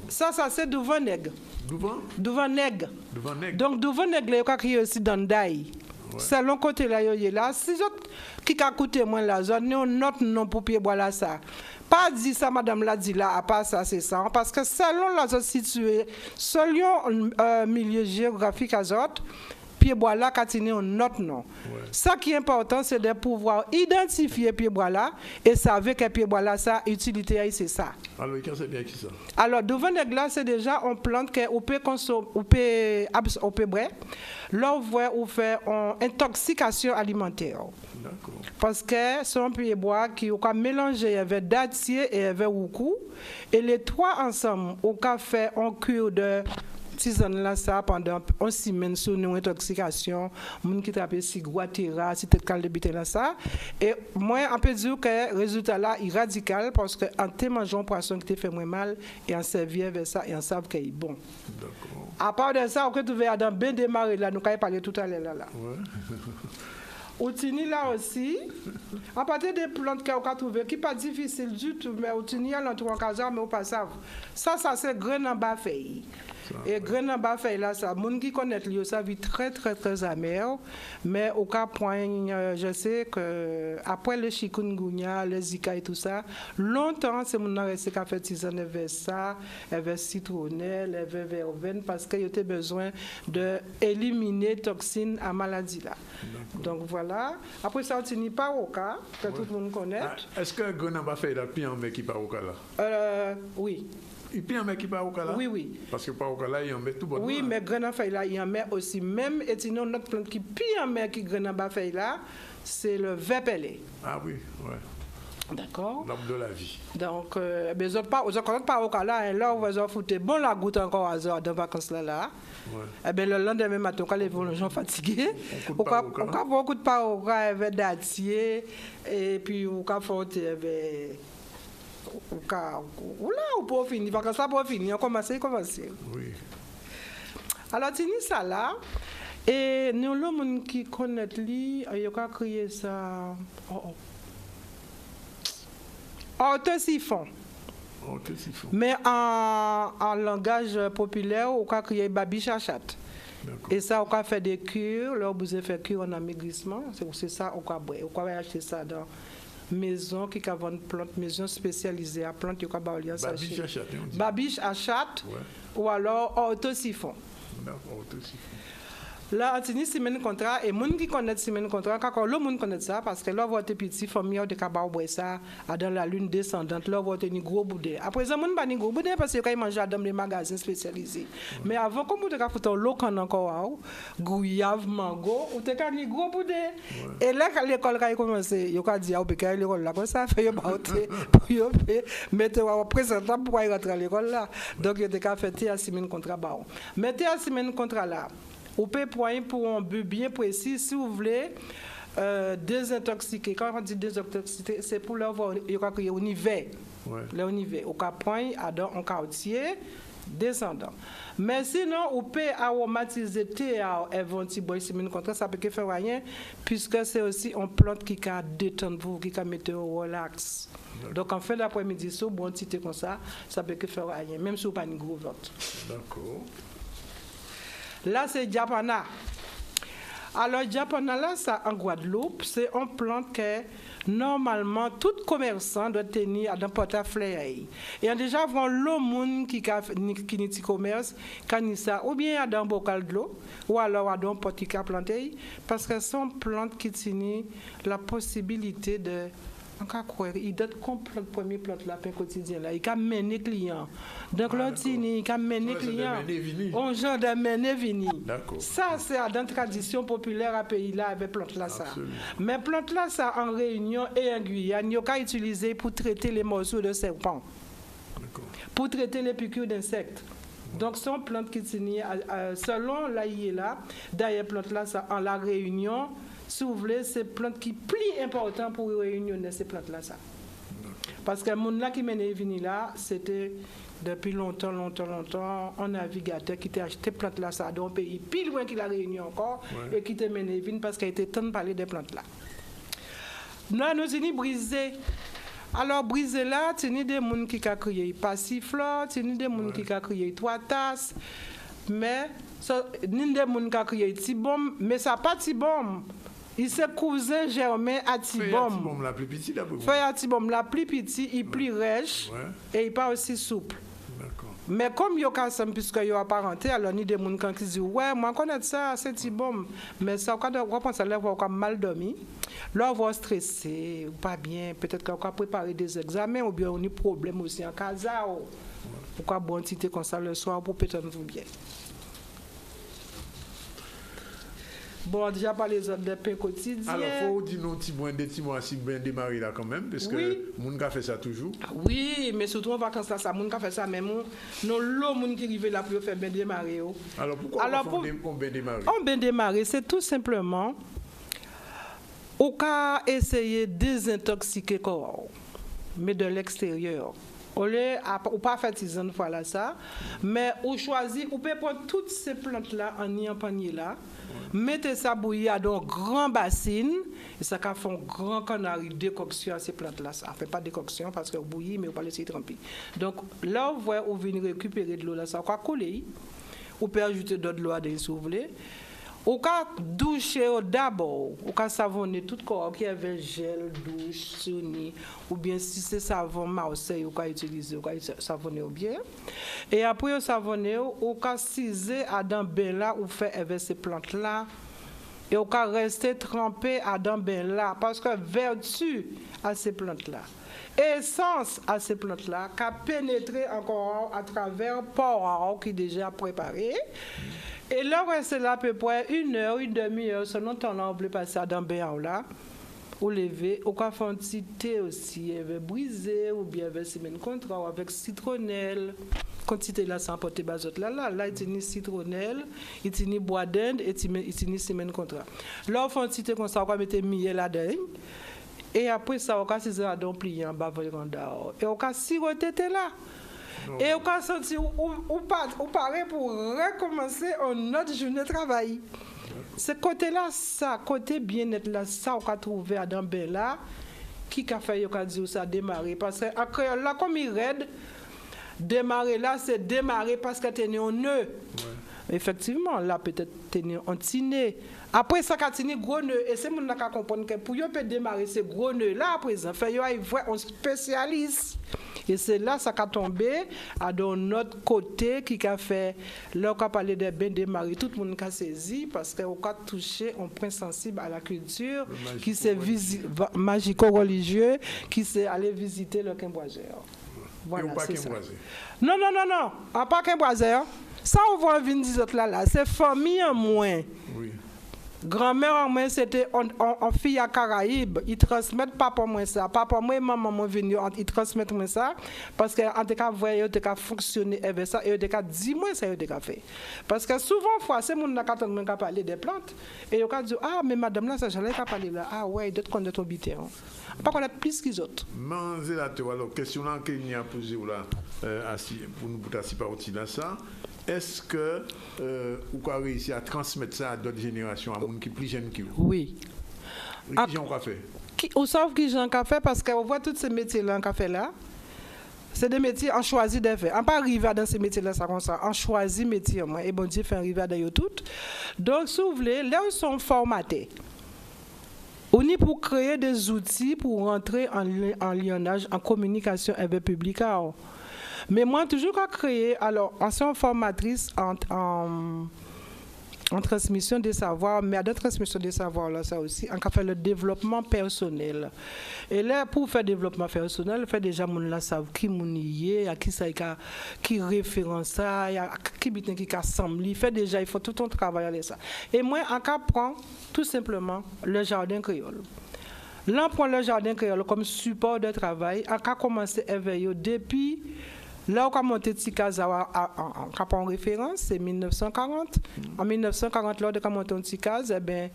ça, c'est du vinaigre. Du vinaigre. Donc, du vinaigre, il faut créer aussi dans le daï. C'est l'un côté là, là. Si autres qui a coûté moins la zone, nous notre nom pour pied bois là ça. Pas dit ça, madame l'a dit là, à part ça, c'est ça. Parce que selon la zone située, selon milieu géographique à autres, pied bois là, catine notre nom. Ça qui est important, c'est de pouvoir identifier pied bois là et savoir que pied bois là, ça, utilité, c'est ça. Alors, c'est bien qui ça? Alors, devant les glaces, c'est déjà une plante qu'on peut consommer, on peut boire. Là, on fait une intoxication alimentaire. D'accord. Parce que c'est un pied bois qui est mélangé avec dattier et avec roucou. Et les trois ensemble, on fait un cure de tisane là ça pendant 1 semaine sur une intoxication, moun qui trappe si guatera, si tête calde bité là ça. Et moi on peut dire que le résultat là est radical parce que en te mangeant poisson qui te fait moins mal et en servir vers ça et en savent qu'il est bon. D'accord. À part de ça, on peut trouver dans bien démarrer là, nous avons parlé tout à l'heure là. Ouais. Outini là aussi, à partir des plantes qu'on a trouvées, qui n'est pas difficile du tout, mais outini à l'entour en casa, mais on pas savent. Ça c'est grain en bas feuille. Et grain en bas feuille là, ça, moun qui connaît lui, ça vit très très très amer, mais au cas point, je sais que après le chikungunya, le zika et tout ça, longtemps c'est mon resté qu'à faire tisane avec ça, avec citronnelle, avec verveine, parce qu'il y a besoin de éliminer toxines à maladie là. Donc voilà. Après ça, on n'y pas au cas, que tout le monde connaît. Est-ce que grain en bas feuille là, puis un mec qui part au cas là? Oui. Et puis un mec qui part au cas là? Oui. Parce que par au cas là, il en met tout bon. Oui, mais grain en feuille là, il en met aussi. Même, et sinon, notre plante qui puis un mec qui grain en bas feuille là, c'est le verpelé. Ah oui, ouais. D'accord. L'arbre de la vie. Donc, mais vous n'êtes pas au cas là, là, vous vous foutez bon la goutte encore à dans vacances là. Ouais. Et bien, le lendemain matin, quand les gens fatigués, on a beaucoup de parois avec dattier, et puis on a fait avec. On peut finir, parce que ça peut finir, on commence. Oui. Alors, tu dis ça là, et nous, les gens qui connaissent lui, ils ont créé ça. Orthosiphon. Mais en langage populaire, on a créé babiche à chatte. Et ça, on a fait des cures. Là, vous avez fait cure en amaigrissement. C'est ça, on a acheté ça dans maison qui a une plante, maison spécialisée à plantes. Babiche à chatte. Babiche à chatte ou alors orthosiphon. Là, on a semaine contrat et les gens qui connaissent semaine contrat, quand le monde connaît ça, parce que là, votre petit famille de Kabao ça dans la lune descendante, là, vous avez un gros boudin. Après ça, vous n'avez pas un gros boudin parce que quand ils mangent dans les magasins spécialisés. Mais avant, comme vous avez fait l'eau encore, gouyave, mango, vous avez un gros boudin. Et là, quand l'école a commencé, vous avez dit, vous avez l'école là, comme ça, fait vous mettez vous présentable pour rentrer à l'école là. Donc, vous avez fait un semaine contrat. Mettez un semaine contrat là. Vous pouvez prendre pour un but bien précis si vous voulez désintoxiquer. Quand on dit désintoxiquer, c'est pour l'avoir au niveau. Le niveau. Vous pouvez prendre dans un quartier descendant. Mais sinon, on peut aromatiser thé à éventuellement semaine contre ça peut que faire rien puisque c'est aussi une plante qui peut détendre vous, qui peut mettre au relax. Donc en fin d'après-midi, so bon petit thé comme ça peut que faire rien même si vous pas une gros ventre. D'accord. Là c'est Japana. Alors Japana là ça en Guadeloupe, c'est une plante que normalement tout commerçant doit tenir dans portefeuille. Et déjà avant le monde qui n'est commerce, quand ça ou bien dans bocal de l'eau ou alors dans portica planté parce que sont plantes qui tiennent la possibilité de il doit comprendre premier plante lapin quotidien là, il can mener client. Donc l'autre il can mener client. On genre de mener vini. Ça c'est dans tradition populaire à pays là avec plante là ça. Mais plante là ça en Réunion et en Guyane, il a utilisé pour traiter les morceaux de serpent. Pour traiter les piqûres d'insectes. Donc sont plantes qui tiennent selon là d'ailleurs plante là ça en la Réunion. Si vous voulez, c'est plante qui plus important pour réunionner ces plantes-là. Parce que le monde là qui mène vini là, c'était depuis longtemps, un navigateur qui t'a acheté plantes là ça dans un pays plus loin que la Réunion encore et qui t'a mené vini parce qu'il était temps de parler des plantes là. Nous avons brisé. Alors brisé là, tu as des gens qui ont créé passiflore, tu as des gens qui ont créé 3 tasses, mais ni des gens qui ont créé tibom, mais ça pas tibom. Il s'est cousin Germain à Tibom. La plus petite Feuille à Tibom la plus petite, il plus riche et il pas aussi souple. Mais comme yo ka sam puisque yo apparenté alors ni des moun qui disent ouais moi connais ça c'est Tibom mais ça quand on pense à l'avoir comme mal dormi, là on va stresser ou pas bien, peut-être qu'on va préparer des examens ou bien on a problème aussi en casa ou pourquoi bon tité comme ça le soir pour peut-être vous bien. Bon, déjà par les autres des pains quotidiens. Alors, il faut dire des petits mots assez bien démarrés là quand même, parce que les gens fait ça toujours. Oui, mais surtout en vacances là, ça, les gens fait ça même. Non, l'autre monde qui arrive là pour faire bien démarrer. Alors, pourquoi on bien démarrer? On bien démarrer, c'est tout simplement au cas essayer de désintoxiquer le corps, mais de l'extérieur. On ne pas faire tisane voilà ça, mais on choisit, on peut prendre toutes ces plantes là en panier là. Mettez ça bouillir dans un grand bassin et ça fait un grand canari décoction à ces plantes là. Ça ne fait pas décoction parce que vous bouillit mais vous ne pas laisser tremper. Donc là vous venez récupérer de l'eau là, ça va couler. Vous pouvez ajouter d'autres l'eau à des si vous voulez. Vous pouvez doucher d'abord, vous pouvez savonner tout corps qui avait gel, douche, soni, ou bien si c'est savon Marseille, vous pouvez utiliser, vous pouvez savonner bien. Et après vous savonner, vous pouvez ciser à dans bain là ou faire avec ces plantes là. Et vous pouvez rester trempé à dans bain là parce que vertu à ces plantes là. Essence à ces plantes là qui a pénétré encore à travers port qui est déjà préparé. Et là, c'est là à peu près 1 heure, une demi-heure, selon le temps là, on peut passer dans le bain là, ou lever, ou qu'on fait un petit thé aussi, avec brisé, ou bien avec semaine contrat, ou avec citronnelle. Quantité là, sans porter bazote là, il tient citronnelle, il tient bois d'Inde, et il tient semaine contrat. Là, on fait un petit thé comme ça, on va mettre millet là-dedans. Et après ça, on va se faire un pliant, et on va siroter là. Et on va sentir ou paraît pour recommencer une autre journée de travail. Ce côté-là, ça, côté bien-être là, ça, on va trouver dans ben là, qui a fait, on va dire ça démarrer. Parce que après, là, comme il raide, démarrer là, c'est démarrer parce que tu es né en nœud. Effectivement, là, peut-être tu es né en petit nez. Après ça, quand tu as gros nœud, et c'est mon qui comprendre que pour peut démarrer ces gros nœuds là, à présent, il faut voir un spécialiste. Et c'est là ça a tombé à notre côté qui a fait, là on a parlé de bien démarrer, tout le monde a saisi parce qu'on a touché un point sensible à la culture qui s'est magico-religieux, qui s'est allé visiter le Quimboiseur. Voilà, c'est ça. Non, pas Quimboiseur. Ça on voit venir des autres là, c'est famille en moins. Oui. Grand-mère en moi c'était en fille à Caraïbes, ils transmettent papa moi ça, papa moi et maman venu ils transmettent moi ça parce que en tout cas voyez te fonctionner avec ça et te dit moi ça te fait parce que souvent fois c'est mon n'attend même parler des plantes et on dit ah mais madame là ça j'allais pas parler là ah ouais d'autres connaît ton bité pas connaître plus qu'ils autres. Manger là tu alors question là qu'il y a posé là pour nous participer à ça. Est-ce que vous avez réussi à transmettre ça à d'autres générations, à monde qui plus jeune que vous? Oui. Qui j'en a fait? On savent qui j'en a fait parce qu'on voit tous ces métiers-là qu'on fait là. C'est des métiers on choisit de faire. On pas arriver dans ces métiers-là, ça comme ça. On choisit métier, moi. Et bon Dieu fait arriver à d'ailleurs tout. Donc, si vous voulez, là où ils sont formatés, on est pour créer des outils pour rentrer en lionnage, en communication avec le public. Mais moi, toujours qu'à créer, alors, on est formatrice en transmission des savoirs, mais à la transmission des savoirs, là, ça aussi, on a fait le développement personnel. Et là, pour faire le développement personnel, fait déjà, on la savent qui y est, à qui ça qui référence ça, à qui assemble, fait déjà, il faut tout un travail avec ça. Et moi, on apprend tout simplement le jardin créole. Là, on prend le jardin créole comme support de travail, on a commencé à éveiller depuis. Là, on a monté Tikaza en référence, c'est 1940. En 1940, là, on a monté Tikaza, eh bien,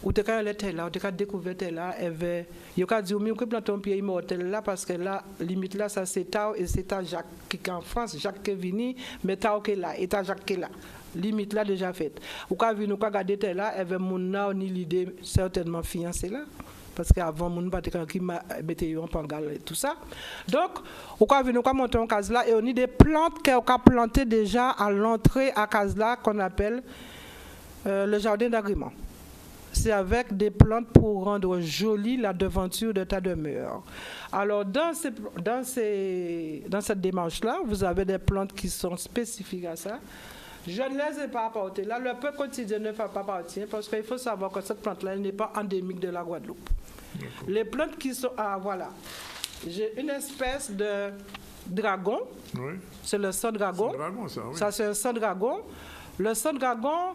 on a découvert là, on a dit, on a planté un pied immortel là, parce que là, limite là, ça c'est Tao, et c'est Jacques qui est en France, Jacques qui est venu, mais Tao qui est là, et Jacques qui est là. Limite là déjà faite. On a vu, on a regardé là, et bien, on a l'idée certainement fiancée là. Parce qu'avant, mon pas qui m'a mis en pangal et tout ça. Donc, on a vu nous monter en case là et on a des plantes qu'on a plantées déjà à l'entrée à case là qu'on appelle le jardin d'agrément. C'est avec des plantes pour rendre jolie la devanture de ta demeure. Alors, dans cette démarche-là, vous avez des plantes qui sont spécifiques à ça. Je ne les ai pas apportées. Là, le peu quotidien ne fait pas partie parce qu'il faut savoir que cette plante-là n'est pas endémique de la Guadeloupe. Les plantes qui sont... Ah, voilà. J'ai une espèce de dragon. Oui. C'est le sang dragon. C'est dragon, ça, oui. Ça, c'est un sang dragon. Le sang dragon,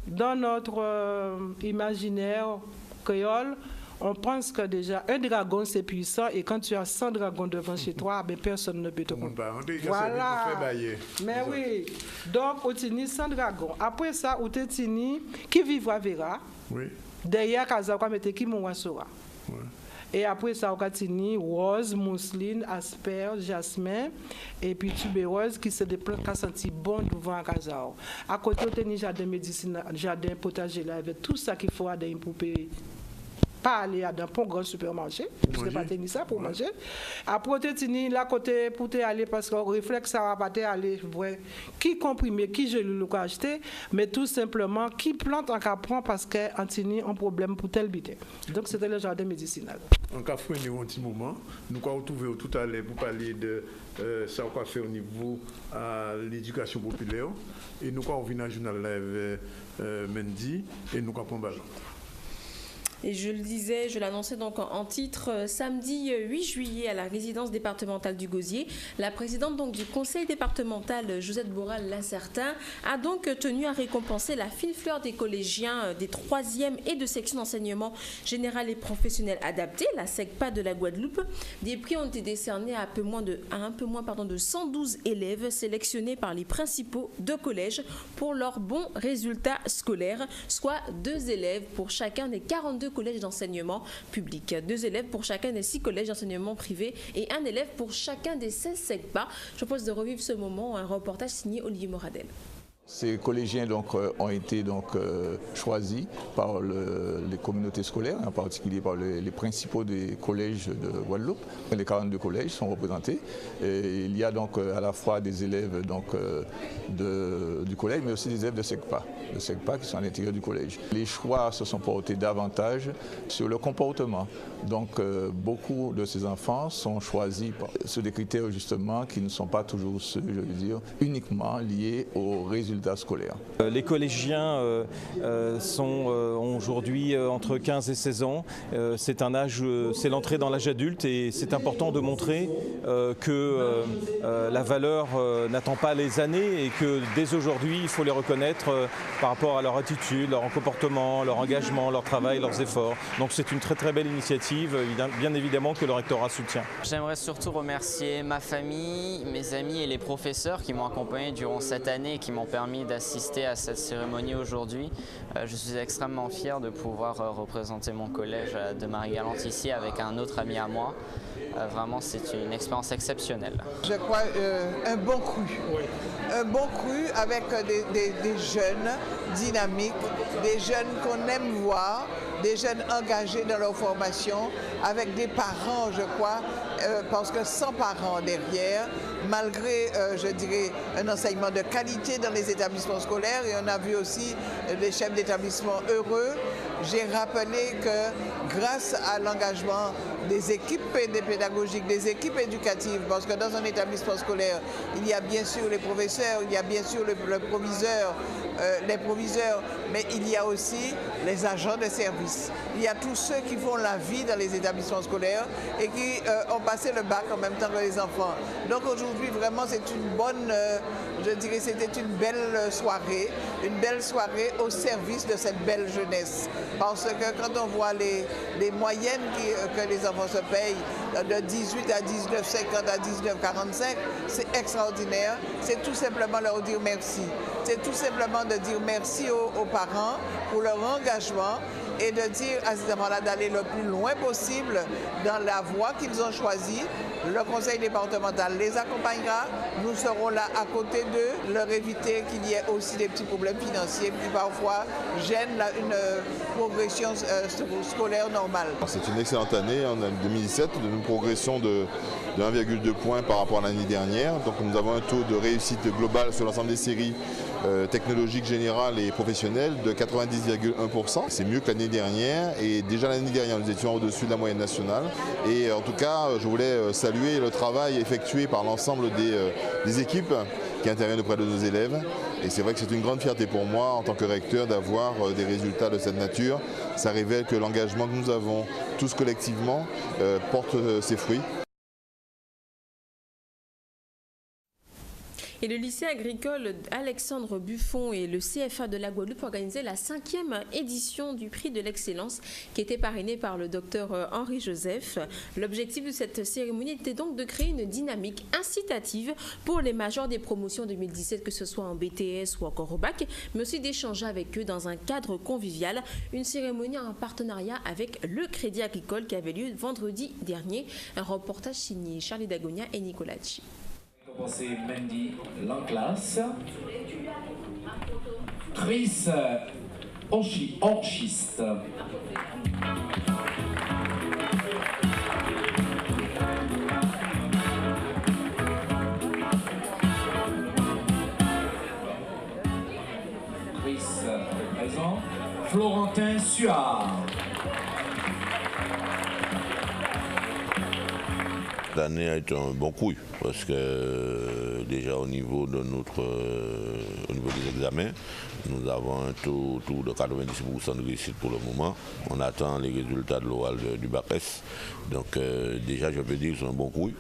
dans notre imaginaire créole, on pense que déjà, un dragon, c'est puissant, et quand tu as 100 dragons devant chez toi, ben, personne ne peut te comprendre. Voilà. Mais oui. Donc, on tient 100 dragons. Après ça, on tient qui vivra verra. Oui. Derrière, on met qui mourra sera. Oui. Et après ça, on a tient rose, mousseline, asperge, jasmin, et puis tubéreuse, qui sont des plantes qui sentent bon devant la casa. À côté, on tient jardin médicinal, jardin potager là, avec tout ça qu'il faut à des poupées. Pas aller dans un grand supermarché, parce que pas tenir ça pour manger. Après, tu là côté pour aller parce qu'on réflexe ça va pas aller voir qui comprimé, qui je le acheter, mais tout simplement qui plante en cas prend parce qu'on tient un problème pour tel bité. Donc c'était le jardin médicinal. En cas de un petit moment, nous allons retrouver tout à l'heure pour parler de ça qu'on fait au niveau de l'éducation populaire et nous allons venir dans le journal live Mendy et nous allons prendre ballon. Et je le disais, je l'annonçais donc en titre, samedi 8 juillet à la résidence départementale du Gosier, la présidente donc du conseil départemental, Josette Boral-Lacertin, a donc tenu à récompenser la fine fleur des collégiens des 3e et de section d'enseignement général et professionnel adapté, la SECPA de la Guadeloupe. Des prix ont été décernés à un peu moins de 112 élèves sélectionnés par les principaux de collèges pour leurs bons résultats scolaires, soit 2 élèves pour chacun des 42 collèges d'enseignement public, 2 élèves pour chacun des 6 collèges d'enseignement privé et 1 élève pour chacun des 16 SECPA. Je propose de revivre ce moment, un reportage signé Olivier Moradel. Ces collégiens donc, ont été choisis par les communautés scolaires, en particulier par les principaux des collèges de Guadeloupe. Les 42 collèges sont représentés. Et il y a donc à la fois des élèves du collège, mais aussi des élèves de SECPA qui sont à l'intérieur du collège. Les choix se sont portés davantage sur le comportement. Donc beaucoup de ces enfants sont choisis sur des critères justement qui ne sont pas toujours ceux, je veux dire, uniquement liés aux résultats scolaires. Les collégiens ont aujourd'hui entre 15 et 16 ans. C'est un âge, c'est l'entrée dans l'âge adulte et c'est important de montrer que la valeur n'attend pas les années et que dès aujourd'hui, il faut les reconnaître par rapport à leur attitude, leur comportement, leur engagement, leur travail, leurs efforts. Donc c'est une très très belle initiative, bien évidemment que le rectorat soutient. J'aimerais surtout remercier ma famille, mes amis et les professeurs qui m'ont accompagné durant cette année et qui m'ont permis permis d'assister à cette cérémonie aujourd'hui. Je suis extrêmement fier de pouvoir représenter mon collège de Marie-Galante ici avec un autre ami à moi. Vraiment, c'est une expérience exceptionnelle. Je crois un bon cru. Oui. Un bon cru avec des jeunes dynamiques, des jeunes qu'on aime voir, des jeunes engagés dans leur formation, avec des parents, je crois, parce que sans parents derrière, malgré, je dirais, un enseignement de qualité dans les établissements scolaires, et on a vu aussi des chefs d'établissement heureux, j'ai rappelé que grâce à l'engagement des équipes pédagogiques, des équipes éducatives, parce que dans un établissement scolaire, il y a bien sûr les professeurs, il y a bien sûr le proviseur, les proviseurs, mais il y a aussi les agents de service. Il y a tous ceux qui font la vie dans les établissements scolaires et qui ont passé le bac en même temps que les enfants. Donc aujourd'hui, vraiment, c'est une bonne, je dirais, c'était une belle soirée au service de cette belle jeunesse. Parce que quand on voit les moyennes que les enfants se payent, de 18 à 19,50 à 19,45, c'est extraordinaire. C'est tout simplement leur dire merci. C'est tout simplement de dire merci aux parents pour leur engagement et de dire à ces enfants-là d'aller le plus loin possible dans la voie qu'ils ont choisie. Le conseil départemental les accompagnera. Nous serons là à côté d'eux, leur éviter qu'il y ait aussi des petits problèmes financiers qui parfois gênent une progression scolaire normale. C'est une excellente année. En 2017, nous progressons de 1,2 points par rapport à l'année dernière. Donc nous avons un taux de réussite global sur l'ensemble des séries technologiques générales et professionnelles de 90,1%. C'est mieux que l'année dernière et déjà l'année dernière nous étions au-dessus de la moyenne nationale. Et en tout cas, je voulais saluer le travail effectué par l'ensemble des équipes qui interviennent auprès de nos élèves. Et c'est vrai que c'est une grande fierté pour moi en tant que recteur d'avoir des résultats de cette nature. Ça révèle que l'engagement que nous avons tous collectivement porte ses fruits. Et le lycée agricole Alexandre Buffon et le CFA de la Guadeloupe organisaient la 5e édition du prix de l'excellence qui était parrainé par le docteur Henri Joseph. L'objectif de cette cérémonie était donc de créer une dynamique incitative pour les majors des promotions 2017, que ce soit en BTS ou encore au bac, mais aussi d'échanger avec eux dans un cadre convivial. Une cérémonie en partenariat avec le Crédit Agricole qui avait lieu vendredi dernier. Un reportage signé Charlie Dagonia et Nicolas Chi. C'est Mendy Lanclas, Chris Orchiste, Chris présent, Florentin Suard. L'année a été un bon coup parce que déjà au niveau des examens, nous avons un taux de 90% de réussite pour le moment. On attend les résultats de l'oral du bac S. Donc déjà je peux dire que c'est un bon coup.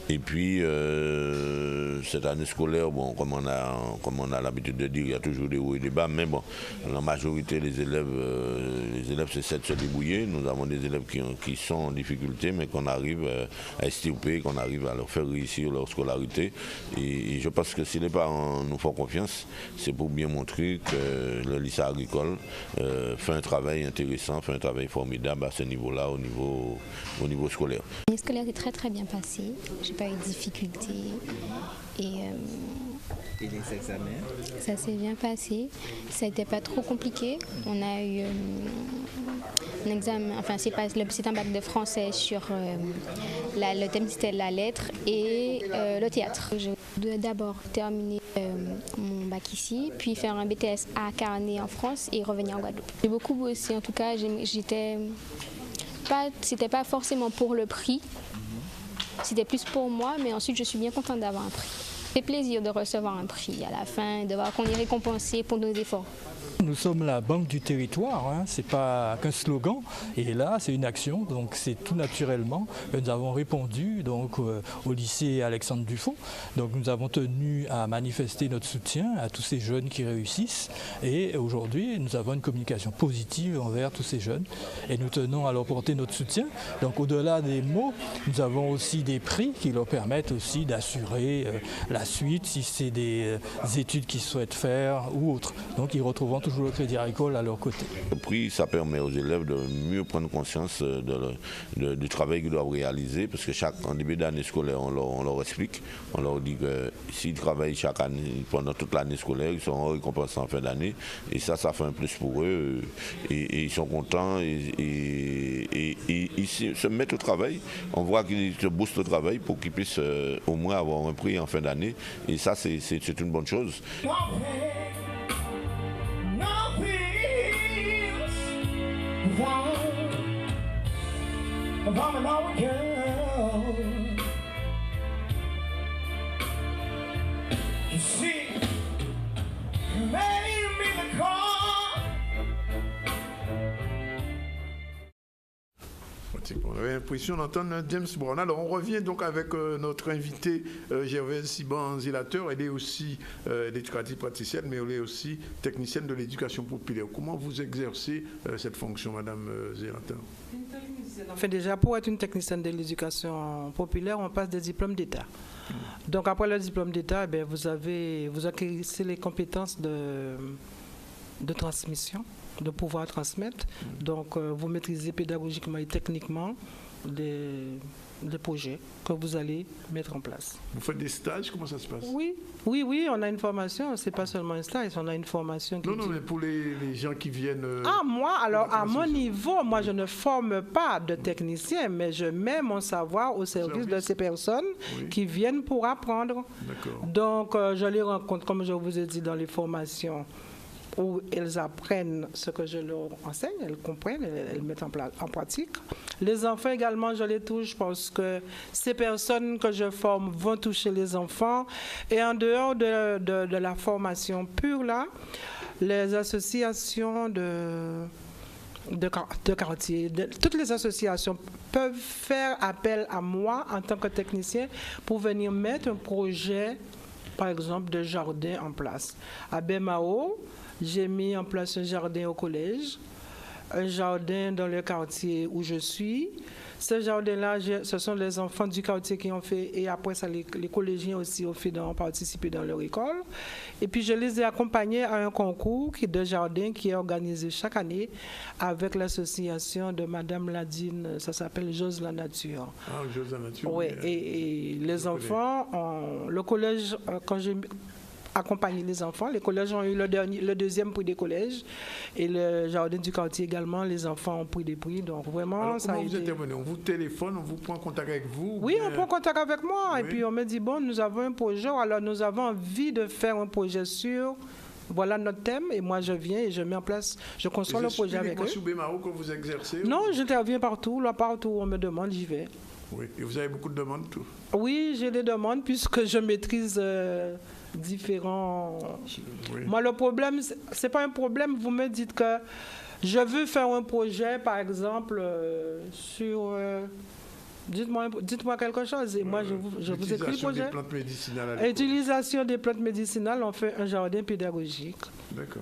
Et puis cette année scolaire, bon, comme on a l'habitude de dire, il y a toujours des hauts et des bas, mais bon, la majorité des élèves essaient de se débrouiller. Nous avons des élèves qui sont en difficulté, mais qu'on arrive à estirper, qu'on arrive à leur faire réussir leur scolarité. Et je pense que si les parents nous font confiance, c'est pour bien montrer que le lycée agricole fait un travail intéressant, fait un travail formidable à ce niveau-là, au niveau scolaire. L'année scolaire est très très bien passée. J'ai pas eu de difficultés. Et les examens? Ça s'est bien passé. Ça n'était pas trop compliqué. On a eu un examen, enfin c'est un bac de français sur le thème c'était la lettre et le théâtre. Je dois d'abord terminer mon bac ici, puis faire un BTS à Carnet en France et revenir en Guadeloupe. J'ai beaucoup bossé, en tout cas c'était pas forcément pour le prix, c'était plus pour moi, mais ensuite je suis bien contente d'avoir un prix. Ça fait plaisir de recevoir un prix à la fin, de voir qu'on est récompensé pour nos efforts. nous sommes la banque du territoire, hein, c'est pas qu'un slogan. Et là, c'est une action, donc c'est tout naturellement que nous avons répondu donc, au lycée Alexandre Dufault. Donc nous avons tenu à manifester notre soutien à tous ces jeunes qui réussissent. Et aujourd'hui, nous avons une communication positive envers tous ces jeunes. Et nous tenons à leur porter notre soutien. Donc au-delà des mots, nous avons aussi des prix qui leur permettent aussi d'assurer la suite, si c'est des études qu'ils souhaitent faire ou autres. Donc ils retrouveront toujours le Crédit Agricole à leur côté. Le prix, ça permet aux élèves de mieux prendre conscience du travail qu'ils doivent réaliser, parce que en début d'année scolaire, on leur explique, on leur dit que s'ils travaillent chaque année, pendant toute l'année scolaire, ils seront récompensés en fin d'année, et ça fait un plus pour eux, et ils sont contents, et ils se mettent au travail. On voit qu'ils se boostent au travail pour qu'ils puissent au moins avoir un prix en fin d'année, et ça c'est une bonne chose. On avait l'impression d'entendre James Brown. Alors on revient donc avec notre invité Gervaise Siban-Zilateur. Elle est aussi éducatrice praticienne, mais elle est aussi technicienne de l'éducation populaire. Comment vous exercez cette fonction, Madame Zilateur? Enfin, déjà, pour être une technicienne de l'éducation populaire, on passe des diplômes d'État. Donc après le diplôme d'État, vous acquérissez les compétences de transmission, de pouvoir transmettre. Donc vous maîtrisez pédagogiquement et techniquement des projets que vous allez mettre en place. Vous faites des stages? Comment ça se passe? Oui, on a une formation. C'est pas seulement un stage, on a une formation. Non, mais pour les gens qui viennent... moi, alors à mon niveau, moi je ne forme pas de technicien, mais je mets mon savoir au service de ces personnes qui viennent pour apprendre. Donc je les rencontre, comme je vous ai dit, dans les formations où elles apprennent ce que je leur enseigne, elles comprennent, elles mettent en pratique. Les enfants également, je les touche parce que ces personnes que je forme vont toucher les enfants. Et en dehors de la formation pure, là, les associations de quartier, toutes les associations peuvent faire appel à moi en tant que technicien pour venir mettre un projet, par exemple, de jardin en place. À Bemao, j'ai mis en place un jardin au collège, un jardin dans le quartier où je suis. Ce jardin-là, ce sont les enfants du quartier qui ont fait, et après ça, les collégiens aussi ont participé dans leur école. Et puis, je les ai accompagnés à un concours de jardin qui est organisé chaque année avec l'association de Madame Ladine, ça s'appelle J'ose la nature. Ah, J'ose la nature. Oui, et les enfants, le collège, quand j'ai accompagner les enfants. Les collèges ont eu le deuxième prix des collèges et le jardin du quartier également, les enfants ont pris des prix. Donc vraiment, alors, ça a comment vous été... intervenez? On vous téléphone, on vous prend contact avec vous? Oui, on prend contact avec moi et puis on me dit, bon, nous avons un projet, alors nous avons envie de faire un projet sur... Voilà notre thème et moi je viens et je mets en place, je construis le projet avec eux. C'est sous Bemao que vous exercez? Non, j'interviens partout, là partout où on me demande, j'y vais. Oui, et vous avez beaucoup de demandes tout? Oui, j'ai des demandes puisque je maîtrise différents... Oui. Moi le problème, c'est pas un problème, vous me dites que je veux faire un projet par exemple sur... Dites-moi quelque chose et moi je vous écris le projet. Des plantes médicinales. Utilisation des plantes médicinales, on fait un jardin pédagogique.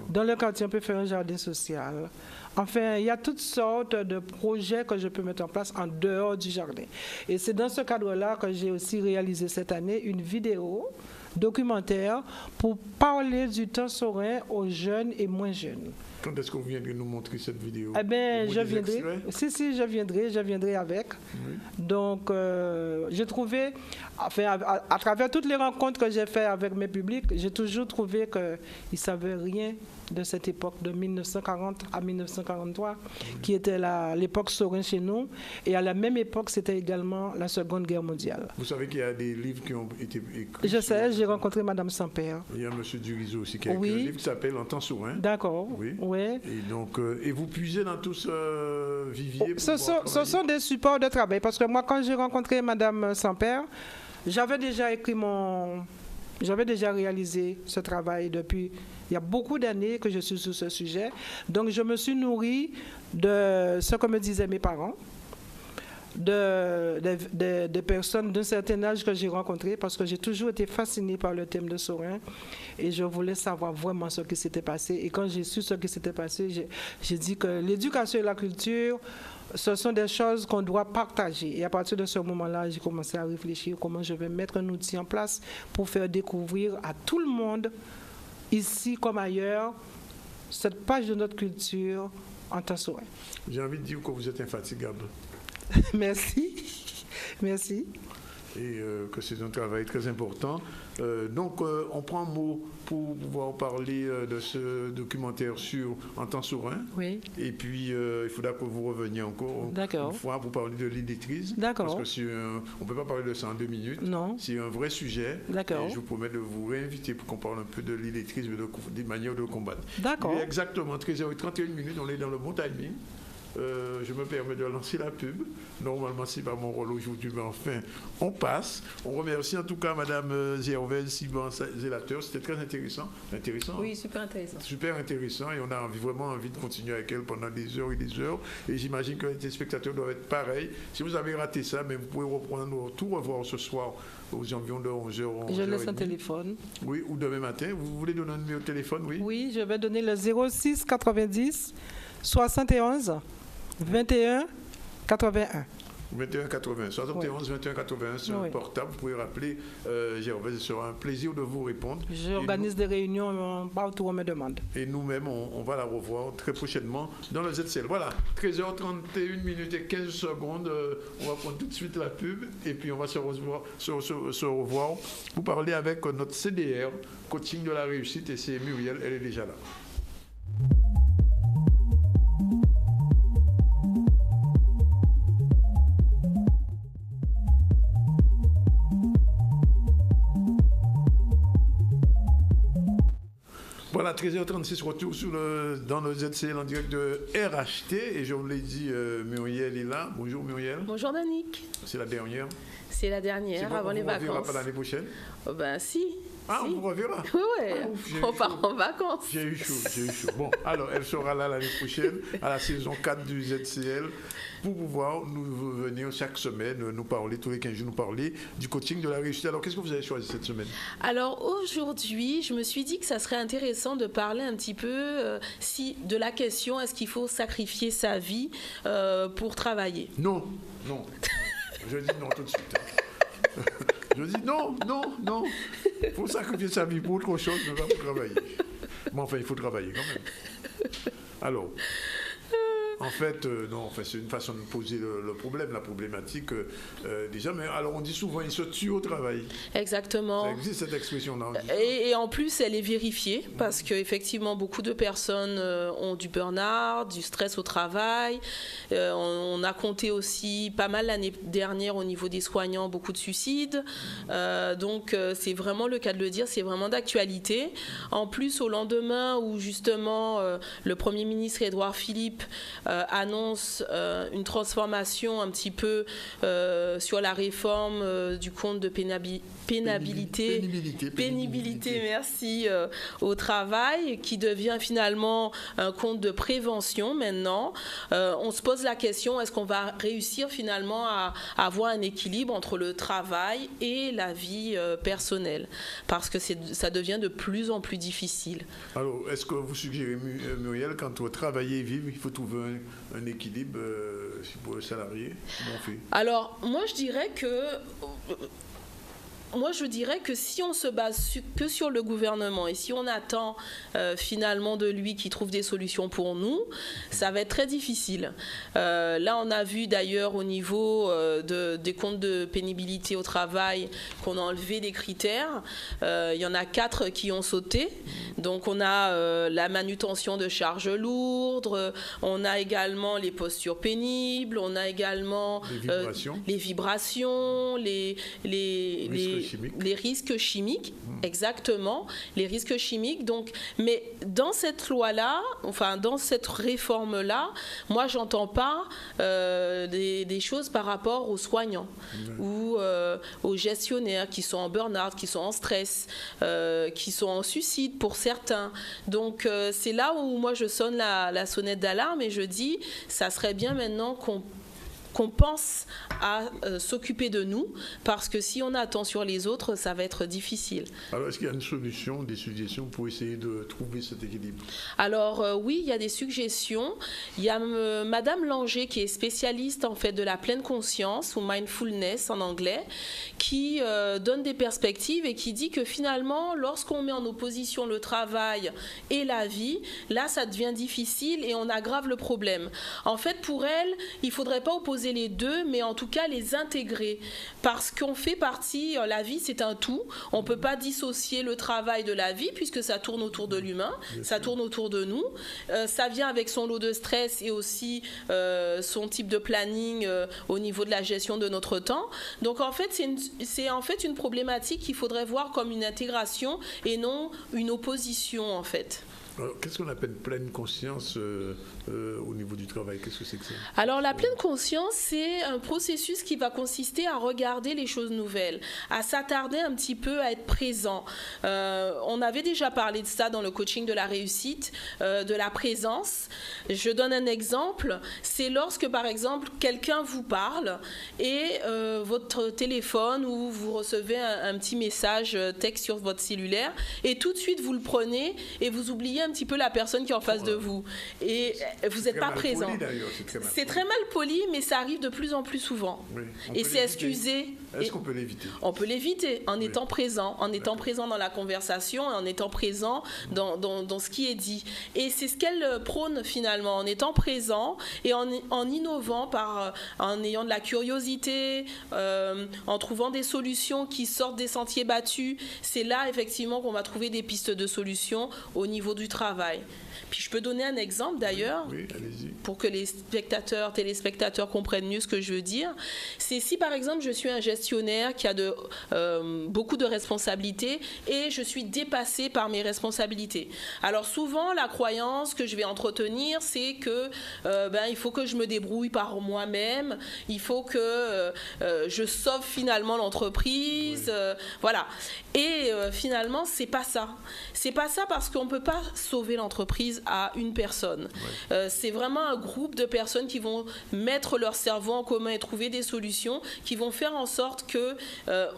Dans le quartier, on peut faire un jardin social. Enfin, il y a toutes sortes de projets que je peux mettre en place en dehors du jardin. Et c'est dans ce cadre-là que j'ai aussi réalisé cette année une vidéo documentaire pour parler du temps serein aux jeunes et moins jeunes. Quand est-ce que vous viendrez nous montrer cette vidéo? Eh bien, je viendrai. Si, je viendrai avec. Oui. Donc, j'ai trouvé, enfin, à travers toutes les rencontres que j'ai faites avec mes publics, j'ai toujours trouvé qu'ils ne savaient rien de cette époque de 1940 à 1943, qui était l'époque sereine chez nous. Et à la même époque, c'était également la Seconde Guerre mondiale. Vous savez qu'il y a des livres qui ont été écrits? Je sais, j'ai rencontré Madame Sampère. Il y a M. Durizo aussi qui a écrit un livre qui s'appelle En temps serein. D'accord. Oui. Ouais. Et donc, et vous puisez dans tout ce vivier? Ce sont des supports de travail. Parce que moi, quand j'ai rencontré Madame Sampère, j'avais déjà écrit J'avais déjà réalisé ce travail depuis, il y a beaucoup d'années que je suis sur ce sujet. Donc, je me suis nourrie de ce que me disaient mes parents, des personnes d'un certain âge que j'ai rencontrées, parce que j'ai toujours été fascinée par le thème de Saurin et je voulais savoir vraiment ce qui s'était passé. Et quand j'ai su ce qui s'était passé, j'ai dit que l'éducation et la culture, ce sont des choses qu'on doit partager. Et à partir de ce moment-là, j'ai commencé à réfléchir comment je vais mettre un outil en place pour faire découvrir à tout le monde, ici comme ailleurs, cette page de notre culture en temps Saurin. J'ai envie de dire que vous êtes infatigable. Merci. Merci. Et que c'est un travail très important. Donc, on prend un mot pour pouvoir parler de ce documentaire sur En temps Saurin. Oui. Et puis, il faudra que vous reveniez encore une fois pour parler de l'illettrisme. D'accord. Parce que on ne peut pas parler de ça en 2 minutes. Non. C'est un vrai sujet. D'accord. Et je vous promets de vous réinviter pour qu'on parle un peu de l'illettrisme et des manières de le combattre. D'accord. Il est exactement 13h31, on est dans le bon timing. Je me permets de lancer la pub. Normalement, c'est pas mon rôle aujourd'hui, mais enfin, on passe. On remercie en tout cas Madame Gervaise Siban-Zélateur. C'était très intéressant. Oui, super intéressant. Super intéressant et on a vraiment envie de continuer avec elle pendant des heures et des heures. Et j'imagine que les spectateurs doivent être pareils. Si vous avez raté ça, mais vous pouvez tout revoir ce soir aux environs de 11h. Je laisse un téléphone. Oui, ou demain matin. Vous voulez donner un numéro de téléphone, oui? Oui, je vais donner le 06 90 71 21 81. 21 80, 71 21 81 sur un portable. Vous pouvez rappeler Gervaise, ce sera un plaisir de vous répondre. J'organise des réunions partout on me demande. Et nous-mêmes, on va la revoir très prochainement dans le ZCL. Voilà, 13h31 et 15 secondes. On va prendre tout de suite la pub et puis on va se revoir pour parler avec notre CDR, Coaching de la réussite, et c'est Muriel, elle est déjà là. Voilà, 13h36, retour dans le ZCL en direct de RHT. Et je vous l'ai dit, Muriel est là. Bonjour Muriel. Bonjour Danick. C'est la dernière. C'est la dernière, avant les vacances. On ne reverra pas l'année prochaine? Ben si. Ah, on vous reverra? Oui, on part en vacances. J'ai eu chaud. Bon, alors, elle sera là l'année prochaine, à la saison 4 du ZCL, pour pouvoir nous venir chaque semaine, nous parler, tous les 15 jours, nous parler du coaching de la réussite. Alors, qu'est-ce que vous avez choisi cette semaine? Alors, aujourd'hui, je me suis dit que ça serait intéressant de parler un petit peu de la question, est-ce qu'il faut sacrifier sa vie pour travailler? Non. Je dis non tout de suite. Je dis non. Il faut sacrifier sa vie pour autre chose, mais pas pour travailler. Mais enfin, il faut travailler quand même. Alors, en fait, c'est une façon de poser le problème, la problématique déjà. Mais alors, on dit souvent, il se tue au travail. Exactement. Ça existe cette expression-là. Et en plus, elle est vérifiée parce qu'effectivement, beaucoup de personnes ont du burn-out, du stress au travail. On a compté aussi pas mal l'année dernière au niveau des soignants, beaucoup de suicides. Donc, c'est vraiment le cas de le dire, c'est vraiment d'actualité. En plus, au lendemain où justement le Premier ministre Édouard Philippe annonce une transformation un petit peu sur la réforme du compte de pénibilité, merci, au travail, qui devient finalement un compte de prévention maintenant. On se pose la question, est-ce qu'on va réussir finalement à avoir un équilibre entre le travail et la vie personnelle? Parce que ça devient de plus en plus difficile. Alors, est-ce que vous suggérez, Muriel, quand on travaille et vivre, il faut trouver un équilibre pour le salarié? Comment on fait? Alors, moi je dirais que si on se base que sur le gouvernement et si on attend finalement de lui qu'il trouve des solutions pour nous, ça va être très difficile. Là, on a vu d'ailleurs au niveau des comptes de pénibilité au travail qu'on a enlevé des critères. Il y en a 4 qui ont sauté. Donc, on a la manutention de charges lourdes, on a également les postures pénibles, on a également les vibrations, les les risques chimiques, exactement, les risques chimiques. Donc, mais dans cette loi-là, enfin dans cette réforme-là, moi j'entends pas des choses par rapport aux soignants ou aux gestionnaires qui sont en burn-out, qui sont en stress, qui sont en suicide pour certains. Donc c'est là où moi je sonne la sonnette d'alarme et je dis, ça serait bien maintenant qu'on pense à s'occuper de nous, parce que si on attend sur les autres, ça va être difficile. Alors, est-ce qu'il y a une solution, des suggestions pour essayer de trouver cet équilibre? Alors, oui, il y a des suggestions. Il y a Madame Langer, qui est spécialiste en fait de la pleine conscience, ou mindfulness en anglais, qui donne des perspectives et qui dit que finalement, lorsqu'on met en opposition le travail et la vie, là, ça devient difficile et on aggrave le problème. En fait, pour elle, il ne faudrait pas opposer les deux, mais en tout cas les intégrer, parce qu'on fait partie, la vie c'est un tout, on ne peut pas dissocier le travail de la vie puisque ça tourne autour de l'humain, ça tourne autour de nous, ça vient avec son lot de stress et aussi son type de planning au niveau de la gestion de notre temps. Donc en fait c'est en fait une problématique qu'il faudrait voir comme une intégration et non une opposition en fait. Qu'est-ce qu'on appelle pleine conscience au niveau du travail? Qu'est-ce que c'est que ça? Alors la pleine conscience, c'est un processus qui va consister à regarder les choses nouvelles, à s'attarder un petit peu, à être présent. On avait déjà parlé de ça dans le coaching de la réussite, de la présence. Je donne un exemple, c'est lorsque par exemple quelqu'un vous parle et votre téléphone ou vous recevez un petit message texte sur votre cellulaire et tout de suite vous le prenez et vous oubliez un petit peu la personne qui est en face de vous et vous n'êtes pas présent. C'est très mal poli, mais ça arrive de plus en plus souvent. Oui, et c'est excusé. Est-ce qu'on peut l'éviter? On peut l'éviter en étant présent, dans la conversation, en étant présent dans ce qui est dit. Et c'est ce qu'elle prône finalement, en étant présent et en innovant, en ayant de la curiosité, en trouvant des solutions qui sortent des sentiers battus. C'est là effectivement qu'on va trouver des pistes de solutions au niveau du travail. Puis je peux donner un exemple d'ailleurs, pour que les téléspectateurs comprennent mieux ce que je veux dire. C'est si par exemple je suis un gestionnaire qui a beaucoup de responsabilités et je suis dépassée par mes responsabilités. Alors souvent la croyance que je vais entretenir, c'est que il faut que je me débrouille par moi-même, il faut que je sauve finalement l'entreprise, voilà. Et finalement c'est pas ça. C'est pas ça parce qu'on peut pas sauver l'entreprise à une personne. C'est vraiment un groupe de personnes qui vont mettre leur cerveau en commun et trouver des solutions qui vont faire en sorte que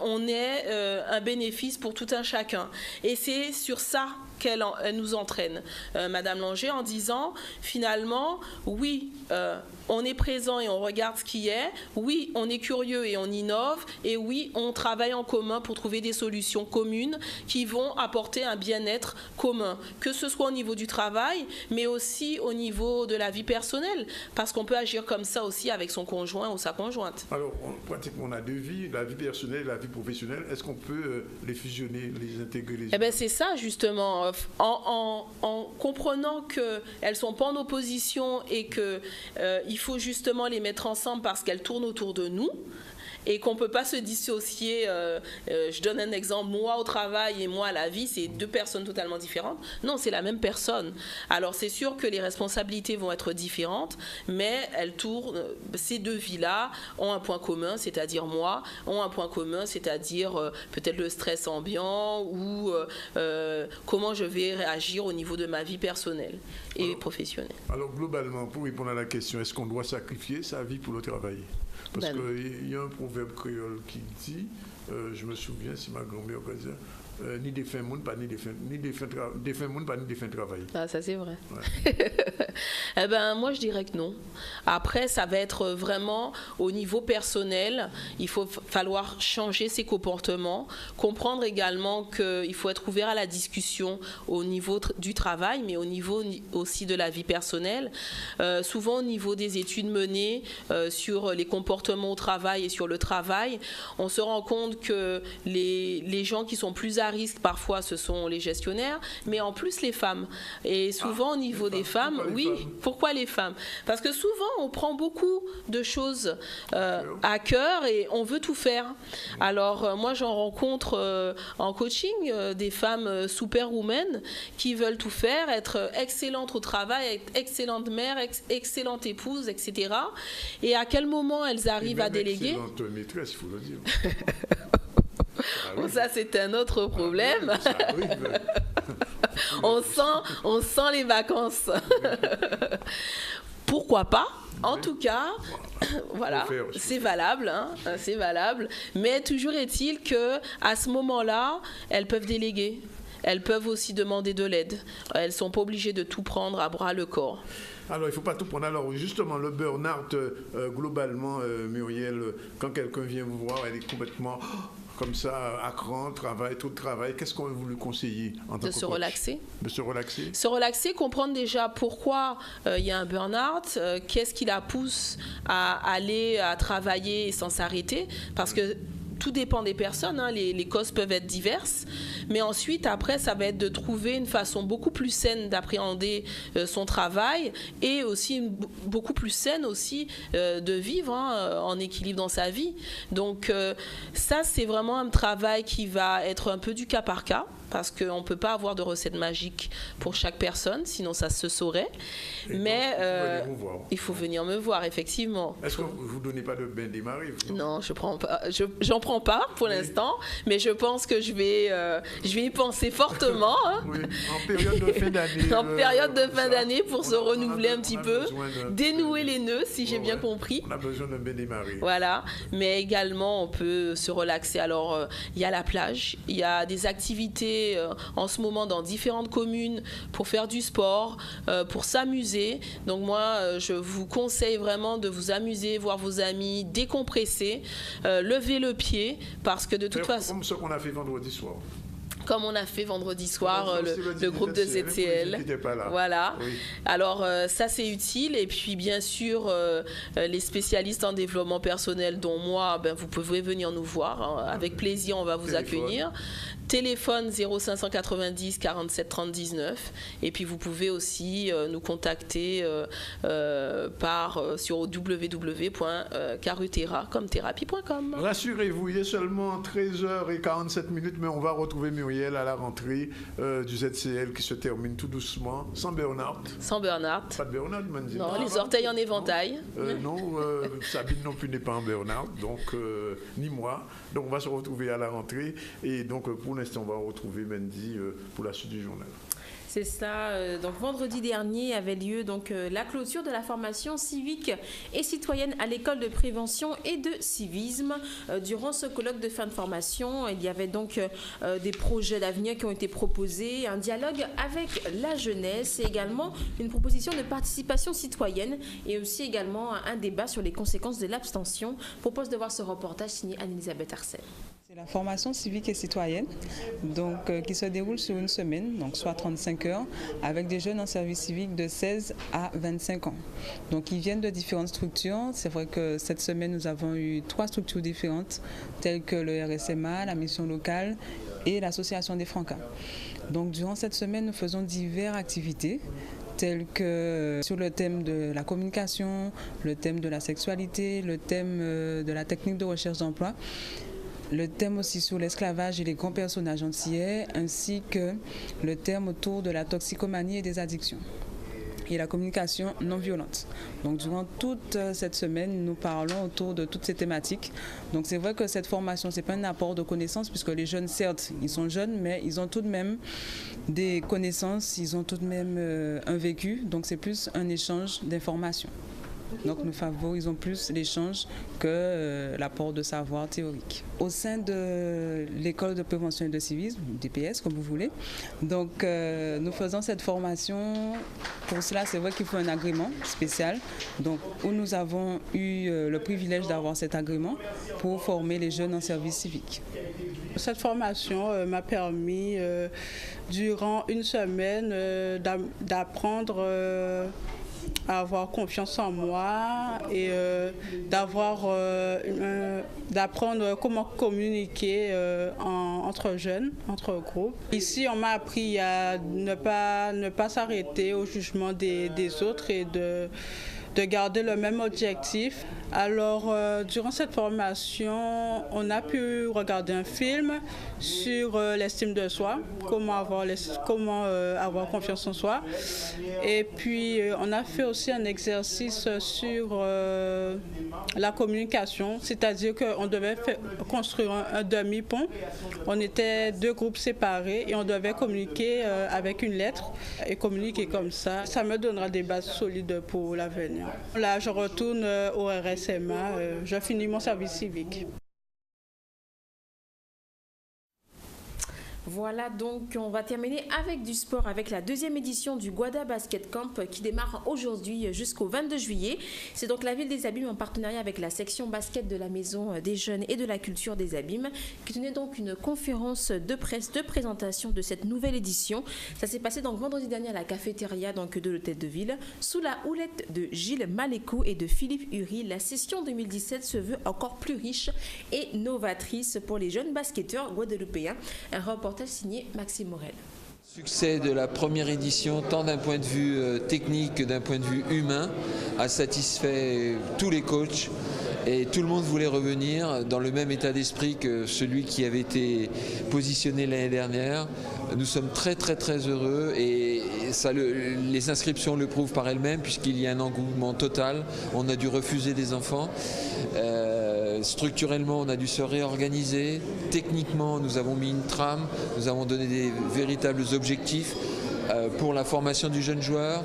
on ait un bénéfice pour tout un chacun. Et c'est sur ça qu'elle nous entraîne, Madame Langer, en disant finalement, oui, on est présent et on regarde ce qui est, oui, on est curieux et on innove, et oui, on travaille en commun pour trouver des solutions communes qui vont apporter un bien-être commun, que ce soit au niveau du travail, mais aussi au niveau de la vie personnelle, parce qu'on peut agir comme ça aussi avec son conjoint ou sa conjointe. Alors, pratiquement, on a deux vies, la vie personnelle et la vie professionnelle. Est-ce qu'on peut les fusionner, les intégrer les bien, c'est ça, justement. En comprenant qu'elles ne sont pas en opposition et qu'il faut justement les mettre ensemble parce qu'elles tournent autour de nous, et qu'on ne peut pas se dissocier. Je donne un exemple, moi au travail et moi à la vie, c'est deux personnes totalement différentes. Non, c'est la même personne. Alors c'est sûr que les responsabilités vont être différentes, mais elles tournent, ces deux vies-là ont un point commun, c'est-à-dire moi, ont un point commun, c'est-à-dire peut-être le stress ambiant ou comment je vais réagir au niveau de ma vie personnelle et professionnelle. Alors globalement, pour répondre à la question, est-ce qu'on doit sacrifier sa vie pour le travail? Parce qu'il y a un proverbe créole qui dit, je me souviens, si ma grand-mère disait, ni des fins monde, pas ni des fins monde, pas ni des fins travail. Ah, ça c'est vrai. Ouais. Eh ben, moi je dirais que non. Après, ça va être vraiment au niveau personnel. Il faut falloir changer ses comportements, comprendre également qu'il faut être ouvert à la discussion au niveau du travail, mais au niveau aussi de la vie personnelle. Souvent au niveau des études menées sur les comportements au travail et sur le travail, on se rend compte que les gens qui sont plus âgés risque parfois ce sont les gestionnaires, mais en plus les femmes. Et souvent au niveau des femmes, pourquoi les femmes? Parce que souvent on prend beaucoup de choses à cœur et on veut tout faire. Alors moi j'en rencontre en coaching des femmes superwomen qui veulent tout faire, être excellentes au travail, être excellentes mères, excellentes épouses, etc. Et à quel moment elles arrivent à déléguer? Excellente maîtresse, il faut le dire. Bon, ça c'est un autre problème. On sent les vacances. Pourquoi pas? En tout cas, voilà, c'est valable, hein, c'est valable. Mais toujours est-il que à ce moment-là, elles peuvent déléguer. Elles peuvent aussi demander de l'aide. Elles ne sont pas obligées de tout prendre à bras le corps. Alors, il ne faut pas tout prendre. Alors, justement, le burn-out, globalement, Muriel, quand quelqu'un vient vous voir, elle est complètement comme ça, à cran, travail, tout le travail. Qu'est-ce qu'on vous lui conseiller en tant que coach? De se relaxer. De se relaxer. Se relaxer, comprendre déjà pourquoi il y a un burn-out, qu'est-ce qui la pousse à aller à travailler sans s'arrêter. Parce que tout dépend des personnes, hein. Les causes peuvent être diverses, mais ensuite, après, ça va être de trouver une façon beaucoup plus saine d'appréhender son travail et aussi beaucoup plus saine aussi de vivre en équilibre dans sa vie. Donc ça, c'est vraiment un travail qui va être un peu du cas par cas, parce qu'on ne peut pas avoir de recette magique pour chaque personne, sinon ça se saurait. Mais il faut venir me voir, effectivement. Est-ce que vous ne donnez pas de bain des maris? Non, je prends pas. J'en prends pas pour l'instant, mais je pense que je vais y penser fortement. Hein. Oui, en période de fin d'année. En période de fin d'année pour se renouveler un petit peu, dénouer les nœuds, si j'ai bien compris. On a besoin d'un bain des maris. Voilà, mais également on peut se relaxer. Alors, il y a la plage, il y a des activités en ce moment dans différentes communes pour faire du sport, pour s'amuser. Donc moi, je vous conseille vraiment de vous amuser, voir vos amis, décompresser, lever le pied, parce que de toute façon... Comme ce qu'on a fait vendredi soir. Comme on a fait vendredi soir, le groupe de ZCL. Voilà. Oui. Alors, ça, c'est utile. Et puis, bien sûr, les spécialistes en développement personnel, dont moi, vous pouvez venir nous voir. Hein. Avec plaisir, on va vous accueillir. Téléphone 0590 47 30 19. Et puis, vous pouvez aussi nous contacter sur www.carutera.com. Rassurez-vous, il est seulement 13h47, mais on va retrouver Muriel à la rentrée du ZCL qui se termine tout doucement, sans burn-out. Sans burn-out. Pas de burn-out, Mandy. Non, les orteils en éventail. Non, Sabine non plus n'est pas en burn-out, donc ni moi. Donc on va se retrouver à la rentrée. Et donc pour l'instant, on va retrouver Mandy pour la suite du journal. C'est ça. Donc vendredi dernier avait lieu donc la clôture de la formation civique et citoyenne à l'école de prévention et de civisme. Durant ce colloque de fin de formation, il y avait donc des projets d'avenir qui ont été proposés, un dialogue avec la jeunesse et également une proposition de participation citoyenne et aussi également un débat sur les conséquences de l'abstention. Propose de voir ce reportage signé Anne-Elisabeth Arcel. C'est la formation civique et citoyenne donc, qui se déroule sur une semaine, donc soit 35 heures, avec des jeunes en service civique de 16 à 25 ans. Donc ils viennent de différentes structures. C'est vrai que cette semaine, nous avons eu 3 structures différentes, telles que le RSMA, la mission locale et l'association des Francas. Donc durant cette semaine, nous faisons diverses activités, tels que sur le thème de la communication, le thème de la sexualité, le thème de la technique de recherche d'emploi, le thème aussi sur l'esclavage et les grands personnages antillais, ainsi que le thème autour de la toxicomanie et des addictions et la communication non violente. Donc durant toute cette semaine, nous parlons autour de toutes ces thématiques. Donc c'est vrai que cette formation, ce n'est pas un apport de connaissances, puisque les jeunes, certes, ils sont jeunes, mais ils ont tout de même des connaissances, ils ont tout de même un vécu, donc c'est plus un échange d'informations. Donc nous favorisons plus l'échange que l'apport de savoir théorique. Au sein de l'école de prévention et de civisme, DPS comme vous voulez, donc nous faisons cette formation. Pour cela, c'est vrai qu'il faut un agrément spécial, donc, où nous avons eu le privilège d'avoir cet agrément pour former les jeunes en service civique. Cette formation m'a permis, durant une semaine, d'apprendre avoir confiance en moi et d'apprendre comment communiquer entre jeunes, entre groupes. Ici, on m'a appris à ne pas s'arrêter au jugement des autres et de garder le même objectif. Alors, durant cette formation, on a pu regarder un film sur l'estime de soi, comment avoir confiance en soi. Et puis, on a fait aussi un exercice sur la communication, c'est-à-dire qu'on devait construire un demi-pont. On était 2 groupes séparés et on devait communiquer avec une lettre et communiquer comme ça. Ça me donnera des bases solides pour l'avenir. Là, je retourne au RSMA, je finis mon service civique. Voilà, donc on va terminer avec du sport, avec la 2e édition du Guada Basket Camp qui démarre aujourd'hui jusqu'au 22 juillet. C'est donc la ville des Abîmes en partenariat avec la section basket de la Maison des Jeunes et de la Culture des Abîmes qui tenait donc une conférence de presse de présentation de cette nouvelle édition. Ça s'est passé donc vendredi dernier à la cafétéria donc de l'Hôtel de Ville sous la houlette de Gilles Maléco et de Philippe Uri. La session 2017 se veut encore plus riche et novatrice pour les jeunes basketteurs guadeloupéens. Un reportage signé Maxime Morel. Succès de la première édition, tant d'un point de vue technique que d'un point de vue humain, a satisfait tous les coachs et tout le monde voulait revenir dans le même état d'esprit que celui qui avait été positionné l'année dernière. Nous sommes très heureux et ça, les inscriptions le prouvent par elles-mêmes puisqu'il y a un engouement total. On a dû refuser des enfants. Structurellement, on a dû se réorganiser. Techniquement, nous avons mis une trame, nous avons donné des véritables objectifs pour la formation du jeune joueur,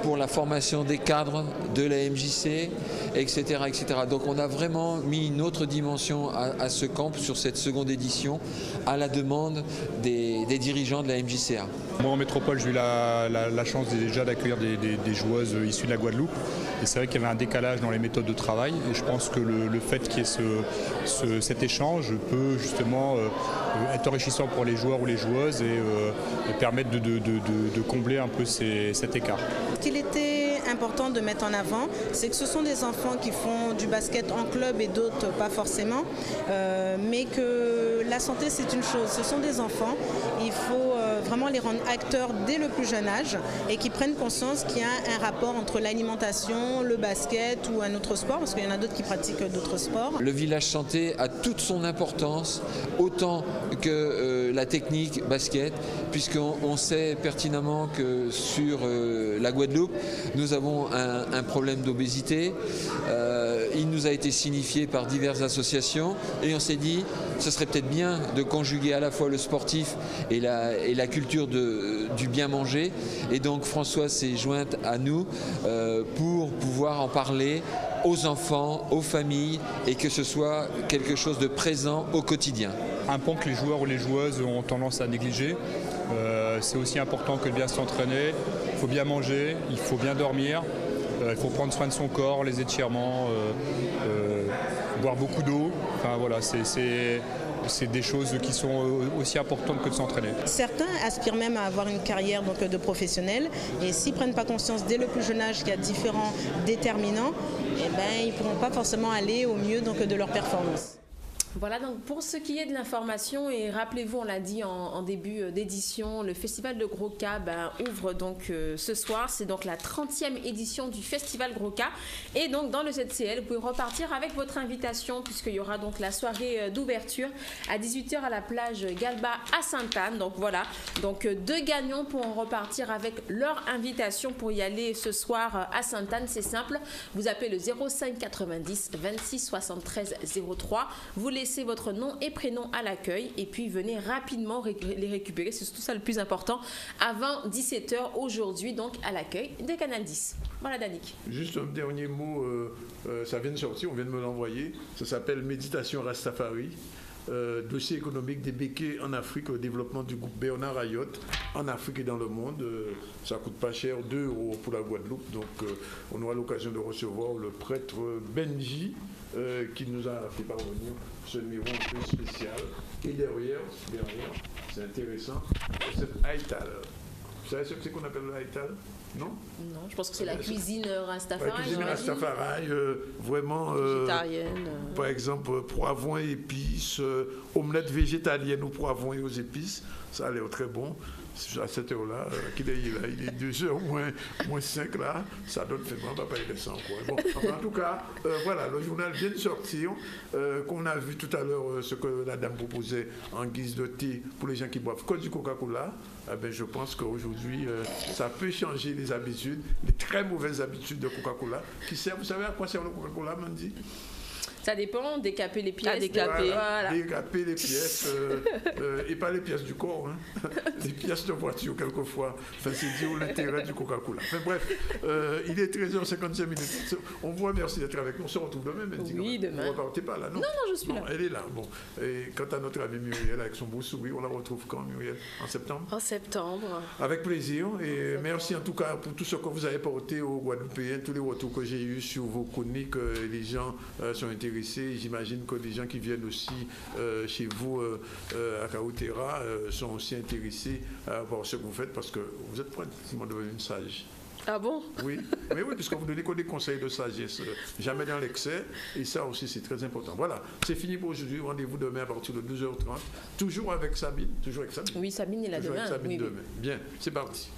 pour la formation des cadres de la MJC, etc., etc. Donc on a vraiment mis une autre dimension à ce camp sur cette seconde édition à la demande des dirigeants de la MJCA. Moi en métropole, j'ai eu la chance déjà d'accueillir des joueuses issues de la Guadeloupe. Et c'est vrai qu'il y avait un décalage dans les méthodes de travail. Et je pense que le fait qu'il y ait cet échange peut justement être enrichissant pour les joueurs ou les joueuses et permettre de combler un peu cet écart. Ce qu'il était important de mettre en avant, c'est que ce sont des enfants qui font du basket en club et d'autres pas forcément, mais que la santé c'est une chose, ce sont des enfants, il faut vraiment les rendre acteurs dès le plus jeune âge et qu'ils prennent conscience qu'il y a un rapport entre l'alimentation, le basket ou un autre sport, parce qu'il y en a d'autres qui pratiquent d'autres sports. Le village santé a toute son importance, autant que la technique basket, puisqu'on sait pertinemment que sur la Guadeloupe, nous avons un problème d'obésité. Il nous a été signifié par diverses associations et on s'est dit ce serait peut-être bien de conjuguer à la fois le sportif et la culture du bien manger. Et donc Françoise s'est jointe à nous pour pouvoir en parler aux enfants, aux familles et que ce soit quelque chose de présent au quotidien. Un point que les joueurs ou les joueuses ont tendance à négliger, c'est aussi important que de bien s'entraîner. Il faut bien manger, il faut bien dormir, il faut prendre soin de son corps, les étirements, boire beaucoup d'eau. Enfin, voilà, c'est des choses qui sont aussi importantes que de s'entraîner. Certains aspirent même à avoir une carrière donc, de professionnel et s'ils ne prennent pas conscience dès le plus jeune âge qu'il y a différents déterminants, eh ben, ils ne pourront pas forcément aller au mieux donc, de leur performance. Voilà donc pour ce qui est de l'information et rappelez-vous, on l'a dit en début d'édition, le festival de Gros Cas ouvre donc ce soir, c'est donc la 30e édition du festival Gros Cas et donc dans le ZCL vous pouvez repartir avec votre invitation puisqu'il y aura donc la soirée d'ouverture à 18h à la plage Galba à Sainte-Anne. Donc voilà, donc 2 gagnants pourront repartir avec leur invitation pour y aller ce soir à Sainte-Anne. C'est simple, vous appelez le 05 90 26 73 03, vous laissez votre nom et prénom à l'accueil et puis venez rapidement les récupérer, c'est surtout ça le plus important, avant 17h aujourd'hui, donc à l'accueil de Canal 10. Voilà Danick. Juste un dernier mot, ça vient de sortir, on vient de me l'envoyer, ça s'appelle Méditation Rastafari. Dossier économique des béquets en Afrique, au développement du groupe Bernard Ayotte en Afrique et dans le monde. Ça coûte pas cher, 2 € pour la Guadeloupe. Donc on aura l'occasion de recevoir le prêtre Benji qui nous a fait parvenir ce numéro un peu spécial. Et derrière c'est intéressant, c'est Haïtal. savez ce que c'est qu'on appelle le haïtal? Non? Non, je pense que c'est la cuisine Rastafari. La cuisine Rastafari, vraiment. Végétarienne. Par exemple, poivron et épices, omelette végétalienne ou poivron et aux épices, ça a l'air très bon. À cette heure-là, qu'il est là, il est 2h moins 5 là, ça donne vraiment pas payer ça encore. Bon, enfin, en tout cas, voilà, le journal vient de sortir, qu'on a vu tout à l'heure ce que la dame proposait en guise de thé pour les gens qui boivent que du Coca-Cola. Eh bien, je pense qu'aujourd'hui, ça peut changer les habitudes, les très mauvaises habitudes de Coca-Cola qui servent. Vous savez à quoi sert le Coca-Cola, Mandy? Ça dépend, décaper les pièces. Voilà. Décaper les pièces, et pas les pièces du corps, hein. Les pièces de voiture, quelquefois. Enfin, c'est dit au l'intérêt du Coca-Cola. Enfin, bref, il est 13h55 minutes. On vous remercie d'être avec nous. On se retrouve demain, même. Oui, demain. Vous ne repartez pas là, non? Non, je suis là. Elle est là. Bon. Et quant à notre amie Muriel, avec son beau sourire, on la retrouve quand, Muriel? En septembre? En septembre. Avec plaisir. Et merci en tout cas pour tout ce que vous avez porté aux Guadeloupéens, tous les retours que j'ai eus sur vos chroniques. Les gens sont intéressés. J'imagine que les gens qui viennent aussi chez vous à Kaoutera sont aussi intéressés par ce que vous faites parce que vous êtes pratiquement devenu une sage. Ah bon? Oui, mais oui, puisque vous donnez que des conseils de sagesse, jamais dans l'excès, et ça aussi c'est très important. Voilà, c'est fini pour aujourd'hui. Rendez-vous demain à partir de 12h30, toujours avec Sabine. Toujours avec Sabine. Oui, Sabine est là toujours demain. Avec Sabine oui, demain. Bien, c'est parti.